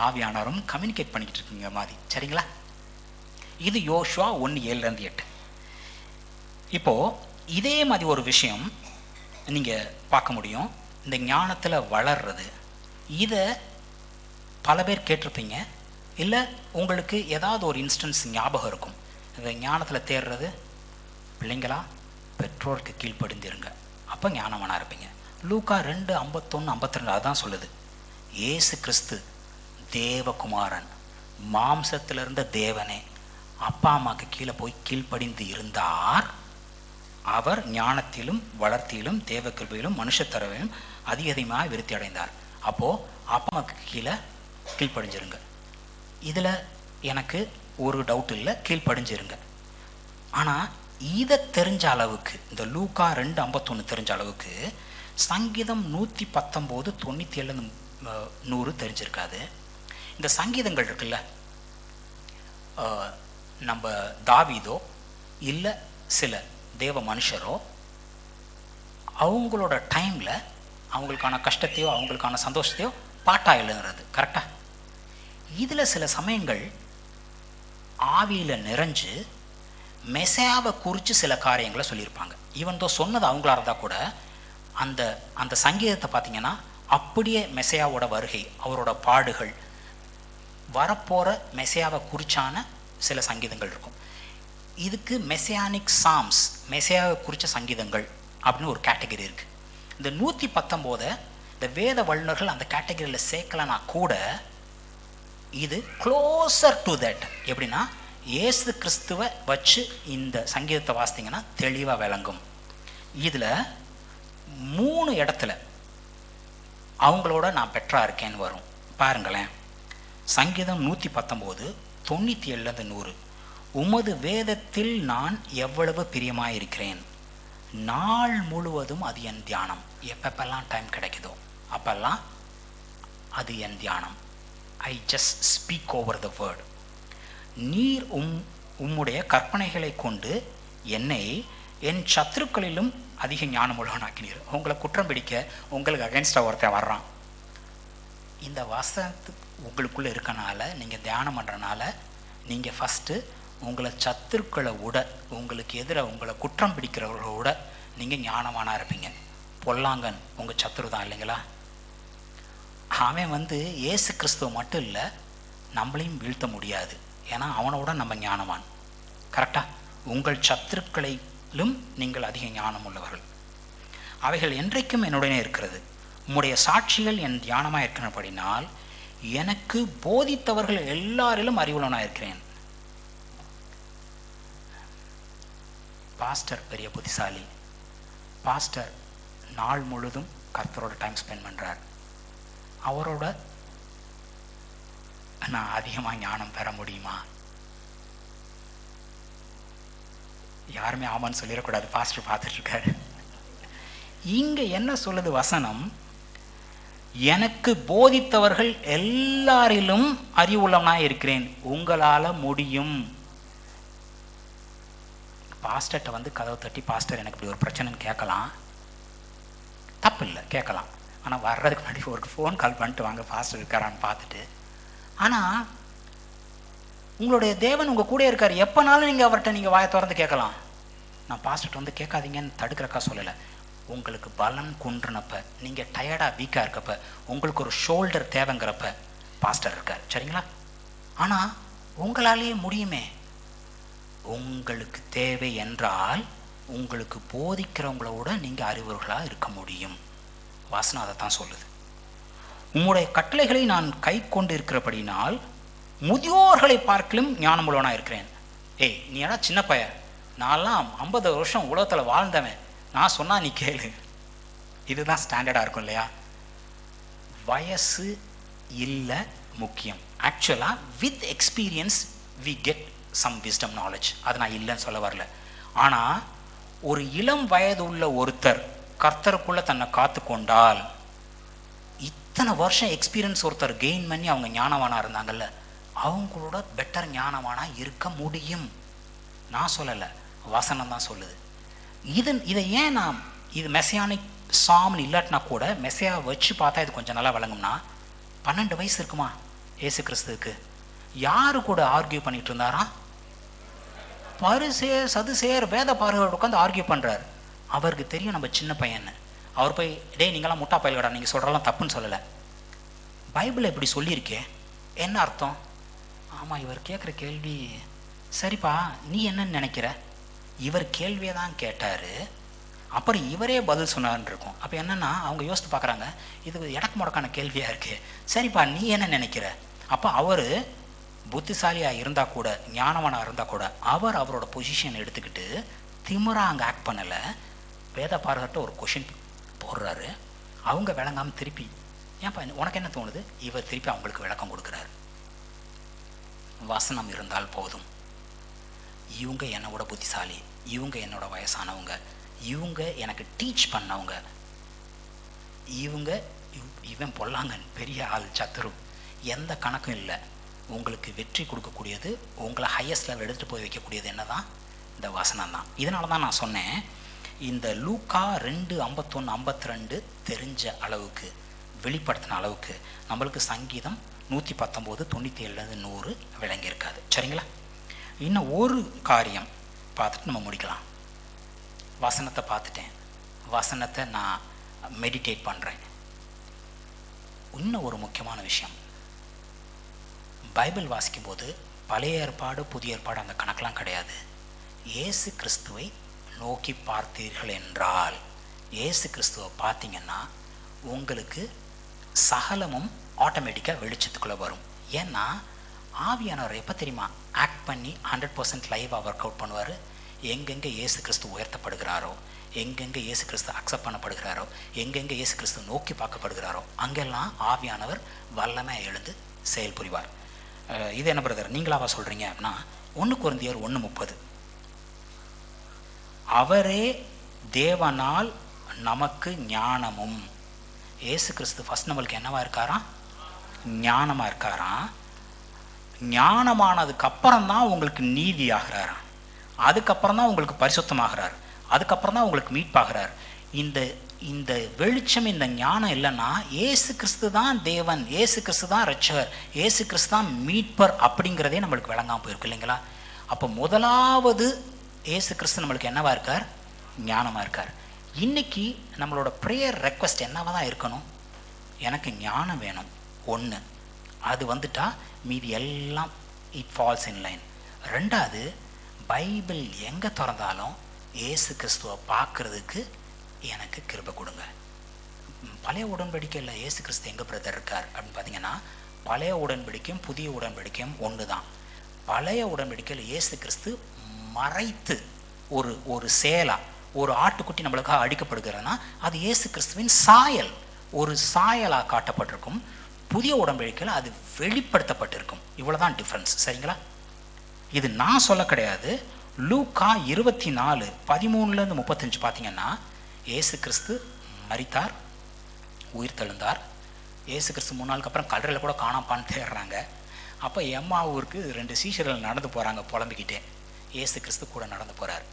Speaker 2: ஆவியானவரும் கம்யூனிகேட் பண்ணிக்கிட்டு இருக்கீங்க மாதிரி, சரிங்களா? இது யோசுவா 1:7-8. இப்போது இதே மாதிரி ஒரு விஷயம் நீங்கள் பார்க்க முடியும். இந்த ஞானத்தில் வளர்றது, இதை பல பேர் கேட்டிருப்பீங்க. இல்லை உங்களுக்கு ஏதாவது ஒரு இன்ஸ்டன்ஸ் ஞாபகம் இருக்கும். இந்த ஞானத்தில் தேடுறது, பிள்ளைங்களா பெற்றோருக்கு கீழ்ப்படிந்திருங்க, அப்போ ஞானவனாக இருப்பீங்க. லூக்கா 2:51-52 அதான் சொல்லுது. இயேசு கிறிஸ்து தேவகுமாரன், மாம்சத்தில் இருந்த தேவனே அப்பா அம்மாவுக்கு கீழே போய் கீழ்ப்படிந்து இருந்தார். அவர் ஞானத்திலும் வளர்த்தியிலும் தேவ கிருபையிலும் மனுஷத்தரவையும் அதிகமாக விருத்தி அடைந்தார். அப்போது அப்பா அம்மாவுக்கு கீழே கீழ்ப்படிஞ்சிருங்க. இதில் எனக்கு ஒரு டவுட் இல்லை, கீழ்ப்படிஞ்சிருங்க. ஆனால் இதை தெரிஞ்ச அளவுக்கு, இந்த லூக்கா 2:51 தெரிஞ்ச அளவுக்கு சங்கீதம் 119, 97, 100 தெரிஞ்சிருக்காது. இந்த சங்கீதங்கள் இருக்குல்ல, நம்ம தாவீதோ இல்லை சில தேவ மனுஷரோ அவங்களோட டைமில் அவங்களுக்கான கஷ்டத்தையோ அவங்களுக்கான சந்தோஷத்தையோ பாட்டாக எழுதுறது கரெக்டாக. இதில் சில சமயங்கள் ஆவியில் நிறைஞ்சு மெசையாவை குறித்து சில காரியங்களை சொல்லியிருப்பாங்க. ஈவன் தோ சொன்னது அவங்களா இருந்தால் கூட அந்த அந்த சங்கீதத்தை பார்த்திங்கன்னா அப்படியே மெசையாவோட வருகை, அவரோட பாடுகள், வரப்போகிற மெசையாவை குறித்தான சில சங்கீதங்கள் இருக்கும். இதுக்கு மெசையானிக் சாம்ஸ், மெசையாவை குறித்த சங்கீதங்கள் அப்படின்னு ஒரு கேட்டகரி இருக்குது. இந்த 119 இந்த வேத வல்லுநர்கள் அந்த கேட்டகரியில் சேர்க்கலனா கூட இது க்ளோசர் டு தட். எப்படின்னா இயேசு கிறிஸ்துவை வச்சு இந்த சங்கீதத்தை வாசித்தீங்கன்னா தெளிவாக விளங்கும். இதில் 3 இடத்துல அவங்களோட நான் பெற்றா இருக்கேன்னு வரும். பாருங்களேன், சங்கீதம் 119, 97-100. உமது வேதத்தில் நான் எவ்வளவு பிரியமாயிருக்கிறேன், நாள் முழுவதும் அது என் தியானம். எப்பப்பெல்லாம் டைம் கிடைக்குதோ அப்பெல்லாம் அது என் தியானம். I just speak over the word. நீர் உம்முடைய கற்பனைகளை கொண்டு என்னை என் சத்துருக்களிலும் அதிக ஞானமுள்ளவனாக்கினீர். உங்களை குற்றம் பிடிக்க உங்களுக்கு அகைன்ஸ்டாக ஒருத்தன் வர்றான். இந்த வசனத்து உங்களுக்குள்ளே இருக்கனால, நீங்கள் தியானம் பண்ணுறனால, நீங்கள் ஃபஸ்ட்டு உங்களை சத்துருக்களை விட, உங்களுக்கு எதிராக உங்களை குற்றம் பிடிக்கிறவர்களோட விட நீங்கள் ஞானமானா இருப்பீங்க. பொல்லாங்கன் உங்கள் சத்துரு தான் இல்லைங்களா? அவன் இயேசு கிறிஸ்துவ மட்டும் இல்லை, நம்மளையும் வீழ்த்த முடியாது. ஏன்னா அவனோட நம்ம ஞானவான். கரெக்டாக? உங்கள் சத்துருக்களிலும் நீங்கள் அதிக ஞானம் உள்ளவர்கள். அவைகள் என்றைக்கும் என்னுடனே இருக்கிறது. உம்முடைய சாட்சிகள் என் தியானமாக இருக்கிறபடினால் எனக்கு போதித்தவர்கள் எல்லாரிலும் அறிவுள்ளவனாக இருக்கிறேன். பாஸ்டர் பெரிய புத்திசாலி. பாஸ்டர் நாள் முழுதும் கர்த்தரோட டைம் ஸ்பெண்ட் பண்ணுறார். அவரோட நான் அதிகமாக ஞானம் பெற முடியுமா? யாருமே ஆமான்னு சொல்லிடக்கூடாது, பாஸ்டர் பார்த்துட்ருக்காரு. இங்கே என்ன சொல்லுது வசனம்? எனக்கு போதித்தவர்கள் எல்லாரிலும் அறிவுள்ளவனாக இருக்கிறேன். உங்களால் முடியும். பாஸ்டர்கிட்ட கதவை தட்டி, பாஸ்டர் எனக்கு இப்படி ஒரு பிரச்சனைன்னு கேட்கலாம், தப்பு இல்லை, கேட்கலாம். ஆனால் வர்றதுக்கு முன்னாடி ஒரு ஃபோன் கால் பண்ணிட்டு வாங்க, பாஸ்டர் இருக்காரான்னு பார்த்துட்டு. ஆனால் உங்களுடைய தேவன் உங்கள் கூட இருக்கார். எப்போனாலும் நீங்கள் அவர்கிட்ட நீங்கள் வாயை திறந்து கேட்கலாம். நான் பாஸ்டர்கிட்ட கேட்காதீங்கன்னு தடுக்கிறக்கா சொல்லலை. உங்களுக்கு பலன் குன்றினப்ப, நீங்கள் டயர்டாக வீக்காக இருக்கப்ப, உங்களுக்கு ஒரு ஷோல்டர் தேவைங்கிறப்ப பாஸ்டர் இருக்கார். சரிங்களா? ஆனால் உங்களாலேயே முடியுமே. உங்களுக்கு தேவை என்றால் உங்களுக்கு போதிக்கிறவங்களோட நீங்கள் அறிவுர்களாக இருக்க முடியும். வாசனை அதை தான் சொல்லுது. உம்முடைய கட்டளைகளை நான் கை கொண்டு இருக்கிறபடினால் முதியோர்களை பார்க்கலும் ஞானமுள்ளவனாக இருக்கிறேன். ஏய், நீ ஏன்னா சின்ன பையன், நான்லாம் 50 வருஷம் உலகத்தில் வாழ்ந்தவன், நான் சொன்னால் நீ கேளு. இதுதான் ஸ்டாண்டர்டாக இருக்கும் இல்லையா? வயசு இல்லை முக்கியம். ஆக்சுவலாக with experience we get some wisdom knowledge. அது நான் இல்லைன்னு சொல்ல வரல. ஆனால் ஒரு இளம் வயது உள்ள ஒருத்தர் கர்த்தருக்குள்ளே தன்னை காத்து கொண்டால், இத்தனை வருஷம் எக்ஸ்பீரியன்ஸ் ஒருத்தர் கெயின் பண்ணி அவங்க ஞானவானாக இருந்தாங்கல்ல, அவங்களோட பெட்டர் ஞானவானாக இருக்க முடியும். நான் சொல்லலை, வசனம் தான் சொல்லுது. இதை ஏன் நாம் இது மெசையானிக் சாம்னு இல்லாட்டினா கூட மெசையா வச்சு பார்த்தா இது கொஞ்சம் நல்லா விளங்கும்னா, 12 வயசு இருக்குமா இயேசு கிறிஸ்துவுக்கு? யாரு கூட ஆர்கியூ பண்ணிட்டு இருந்தாரா? பரிசேயர் சதுசேயர் வேத பாரகர் உட்காந்து ஆர்கியூ பண்ணுறாரு. அவருக்கு தெரியும் நம்ம சின்ன பையன்னு. அவர் போய், டேய் நீங்களாம் முட்டா பயல்கடா, நீங்கள் சொல்கிறலாம் தப்புன்னு சொல்லலை. பைபிள் எப்படி சொல்லியிருக்கே, என்ன அர்த்தம்? ஆமாம், இவர் கேட்குற கேள்வி சரிப்பா, நீ என்னன்னு நினைக்கிற? இவர் கேள்வியை தான் கேட்டார், அப்புறம் இவரே பதில் சொன்னார்னு இருக்கும். அப்போ என்னென்னா அவங்க யோசித்து பார்க்குறாங்க, இது எடக்கு முடக்கான கேள்வியாக இருக்குது. சரிப்பா, நீ என்ன நினைக்கிற? அப்போ அவர் புத்திசாலியாக இருந்தால் கூட, ஞானவனாக இருந்தால் கூட, அவர் அவரோட பொசிஷன் எடுத்துக்கிட்டு திமிராக அங்கே ஆக்ட் பண்ணலை. வேத பாரகர்கிட்ட ஒரு கொஷின் போடுறாரு, அவங்க விளங்காமல் திருப்பி, ஏன்ப்பா உனக்கு என்ன தோணுது? இவர் திருப்பி அவங்களுக்கு விளக்கம் கொடுக்குறாரு. வசனம் இருந்தால் போதும், இவங்க என்னோட புத்திசாலி, இவங்க என்னோட வயசானவங்க, இவங்க எனக்கு டீச் பண்ணவங்க, இவன் பொல்லாங்கன், பெரிய ஆள், சத்துரு, எந்த கணக்கும் இல்லை. உங்களுக்கு வெற்றி கொடுக்கக்கூடியது, உங்களை ஹையஸ்ட் லெவல் எடுத்துகிட்டு போய் வைக்கக்கூடியது என்ன தான்? இந்த வசனம் தான். இதனால தான் நான் சொன்னேன், இந்த லூக்கா 2:51-52 தெரிஞ்ச அளவுக்கு, வெளிப்படுத்தின அளவுக்கு நம்மளுக்கு சங்கீதம் 119:97-100 விளங்கியிருக்காது. சரிங்களா? இன்னும் ஒரு காரியம் பார்த்துட்டு நம்ம முடிக்கலாம். வசனத்தை பார்த்துட்டேன், வசனத்தை நான் மெடிடேட் பண்ணுறேன். இன்னும் ஒரு முக்கியமான விஷயம், பைபிள் வாசிக்கும்போது பழைய ஏற்பாடு புதிய ஏற்பாடு அந்த கணக்கெலாம் கிடையாது. இயேசு கிறிஸ்துவை நோக்கி பார்த்தீர்கள் என்றால், இயேசு கிறிஸ்துவை பார்த்தீங்கன்னா உங்களுக்கு சகலமும் ஆட்டோமேட்டிக்காக வெளிச்சத்துக்குள்ளே வரும். ஏன்னா ஆவியானவர் எப்போ தெரியுமா ஆக்ட் பண்ணி 100% லைவாக ஒர்க் அவுட் பண்ணுவார்? எங்கெங்கே இயேசு கிறிஸ்து உயர்த்தப்படுகிறாரோ, எங்கெங்கே இயேசு கிறிஸ்து அக்செப்ட் பண்ணப்படுகிறாரோ, எங்கெங்கே இயேசு கிறிஸ்து நோக்கி பார்க்கப்படுகிறாரோ, அங்கெல்லாம் ஆவியானவர் வல்லமை எழுந்து செயல் புரிவார். இது என்ன பிரதர் நீங்களாவா சொல்கிறீங்க அப்படின்னா, 1 கொரிந்தியர் 1:30, அவரே தேவனால் நமக்கு ஞானமும். இயேசு கிறிஸ்து ஃபர்ஸ்ட் நம்மளுக்கு என்னவா இருக்காராம்? ஞானமாக இருக்காராம். ஞானமானதுக்கு அப்புறம் தான் உங்களுக்கு நீதி ஆகிறாராம், அதுக்கப்புறம் தான் உங்களுக்கு பரிசுத்தமாகிறார், அதுக்கப்புறம் தான் உங்களுக்கு மீட்பாகிறார். இந்த வெளிச்சம், இந்த ஞானம் இல்லைன்னா ஏசு கிறிஸ்து தான் தேவன், ஏசு கிறிஸ்து தான் ரட்சகர், ஏசு கிறிஸ்து தான் மீட்பர் அப்படிங்கிறதே நம்மளுக்கு விளங்காமல் போயிருக்கு இல்லைங்களா? அப்போ முதலாவது ஏசு கிறிஸ்து நம்மளுக்கு என்னவா இருக்கார்? ஞானமாக இருக்கார். இன்னைக்கு நம்மளோட ப்ரேயர் ரெக்வஸ்ட் என்னவா தான் இருக்கணும்? எனக்கு ஞானம் வேணும் ஒன்று, அது வந்துட்டா மீதி எல்லாம் இட் ஃபால்ஸ் இன் லைன். ரெண்டாவது, பைபிள் எங்கே திறந்தாலும் ஏசு கிறிஸ்துவை பார்க்குறதுக்கு எனக்கு கிருபை கொடுங்க. பழைய உடன்படிக்கையில் ஏசு கிறிஸ்து எங்கே பிரதர் இருக்கார் அப்படின்னு பார்த்தீங்கன்னா, பழைய உடன்படிக்கையும் புதிய உடன்படிக்கையும் ஒன்று தான். பழைய உடன்படிக்கையில் ஏசு கிறிஸ்து மறைத்து ஒரு சேலா, ஒரு ஆட்டுக்குட்டி நம்மளுக்காக அடிக்கப்படுகிறதுனா அது இயேசு கிறிஸ்துவின் சாயல், ஒரு சாயலாக காட்டப்பட்டிருக்கும். புதிய உடன்படிக்கையில் அது வெளிப்படுத்தப்பட்டிருக்கும். இவ்வளோதான் டிஃப்ரென்ஸ். சரிங்களா? இது நான் சொல்ல கிடையாது. லூக்கா 24:13-35 பார்த்தீங்கன்னா, இயேசு கிறிஸ்து மரித்தார், உயிர் தெழுந்தார். இயேசு கிறிஸ்து 3 நாளுக்கு அப்புறம் கல்லறையில் கூட காணாப்பான்னு தேடுறாங்க. அப்போ எம்மா ஊருக்கு 2 சீஷர்கள் நடந்து போகிறாங்க புலம்பிக்கிட்டே. இயேசு கிறிஸ்து கூட நடந்து போகிறார்.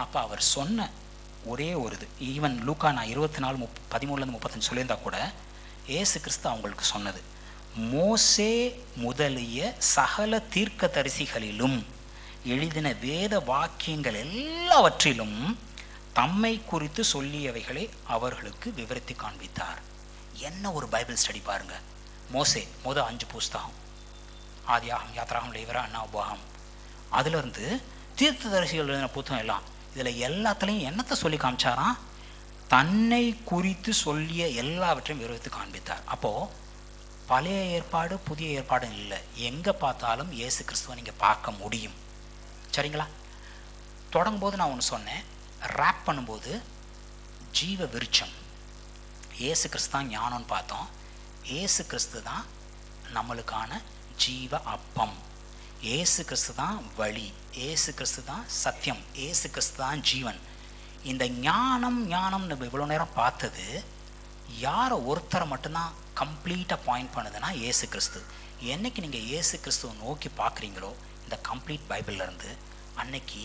Speaker 2: அப்போ அவர் சொன்ன ஒரே ஒரு இது, ஈவன் லூக்கா நான் 24:13-35 சொல்லியிருந்தா கூட இயேசு கிறிஸ்து அவங்களுக்கு சொன்னது, மோசே முதலிய சகல தீர்க்கதரிசிகளிலும் எழுதின வேத வாக்கியங்கள் எல்லாவற்றிலும் தம்மை குறித்து சொல்லியவைகளை அவர்களுக்கு விவரித்து காண்பித்தார். என்ன ஒரு பைபிள் ஸ்டடி பாருங்க. மோசே 5 புஸ்தகம், ஆதியாகம், யாத்ராகம், லேவியரா, உபாகம், அதிலிருந்து தீர்க்கதரிசிகள் எழுதின புத்தகம் எல்லாம், இதில் எல்லாத்துலேயும் என்னத்தை சொல்லி காமிச்சாராம்? தன்னை குறித்து சொல்லிய எல்லாவற்றையும் விவரித்து காண்பித்தார். அப்போது பழைய ஏற்பாடு புதிய ஏற்பாடு இல்லை, எங்கே பார்த்தாலும் இயேசு கிறிஸ்துவை நீங்கள் பார்க்க முடியும். சரிங்களா? தொடங்கும்போது நான் ஒன்று சொன்னேன், ரேப் பண்ணும்போது ஜீவ விருட்சம் இயேசு கிறிஸ்து தான் ஞானம்னு பார்த்தோம். இயேசு கிறிஸ்து தான் நம்மளுக்கான ஜீவ அப்பம், இயேசு கிறிஸ்து தான் வழி, இயேசு கிறிஸ்து தான் சத்தியம், இயேசு கிறிஸ்து தான் ஜீவன். இந்த ஞானம் நம்ம இவ்வளோ நேரம் பார்த்தது யாரை ஒருத்தரை மட்டும்தான் கம்ப்ளீட்டாக பாயிண்ட் பண்ணுதுன்னா இயேசு கிறிஸ்து. என்னைக்கு நீங்கள் இயேசு கிறிஸ்துவை நோக்கி பார்க்குறீங்களோ இந்த கம்ப்ளீட் பைபிள்லேருந்து, அன்னைக்கு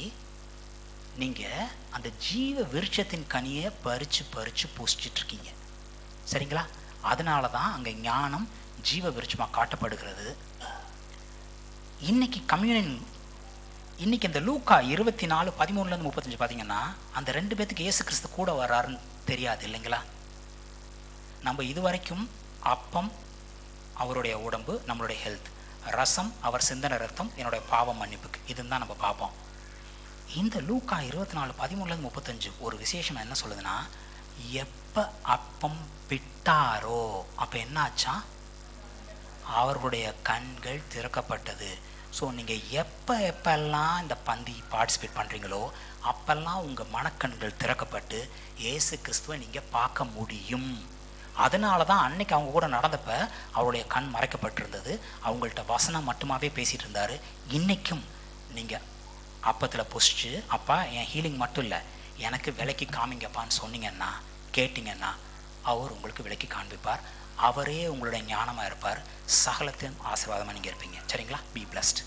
Speaker 2: நீங்கள் அந்த ஜீவ விருட்சத்தின் கனியை பறித்து பூசிச்சிட்ருக்கீங்க. சரிங்களா? அதனால தான் அங்கே ஞானம் ஜீவ விருட்சமாக காட்டப்படுகிறது. இன்னைக்கு கம்யூனியன், இன்னைக்கு இந்த லூக்கா 24:13-35 பார்த்தீங்கன்னா, அந்த 2 பேத்துக்கு இயேசு கிறிஸ்து கூட வர்றாருன்னு தெரியாது இல்லைங்களா? நம்ம இதுவரைக்கும் அப்பம் அவருடைய உடம்பு, நம்மளுடைய ஹெல்த், ரசம் அவர் சிந்தின ரத்தம் என்னுடைய பாவம் மன்னிப்புக்கு. இதுன்னு தான் நம்ம பார்ப்போம். இந்த லூக்கா 24:13-35 ஒரு விசேஷம் என்ன சொல்லுதுன்னா, எப்போ அப்பம் பிட்டாரோ அப்போ என்னாச்சா, அவர்களுடைய கண்கள் திறக்கப்பட்டது. ஸோ நீங்கள் எப்பெல்லாம் இந்த பந்தி பார்ட்டிசிபேட் பண்ணுறீங்களோ அப்பெல்லாம் உங்கள் மனக்கண்கள் திறக்கப்பட்டு இயேசு கிறிஸ்துவை நீங்கள் பார்க்க முடியும். அதனால தான் அன்னைக்கு அவங்க கூட நடந்தப்ப அவருடைய கண் மறைக்கப்பட்டிருந்தது. அவங்கள்ட்ட வசனம் மட்டுமாவே பேசிகிட்டு இருந்தார். இன்றைக்கும் நீங்கள் அப்பத்தில் புசிச்சு, அப்பா என் ஹீலிங் மட்டும் இல்லை, எனக்கு விலைக்கு காமிங்கப்பான்னு சொன்னீங்கன்னா, கேட்டிங்கன்னா அவர் உங்களுக்கு விலைக்கு காண்பிப்பார். அவரே உங்களுடைய ஞானமாக இருப்பார். சகலத்தின் ஆசீர்வாதமாக நீங்கள் இருப்பீங்க. சரிங்களா? Be blessed.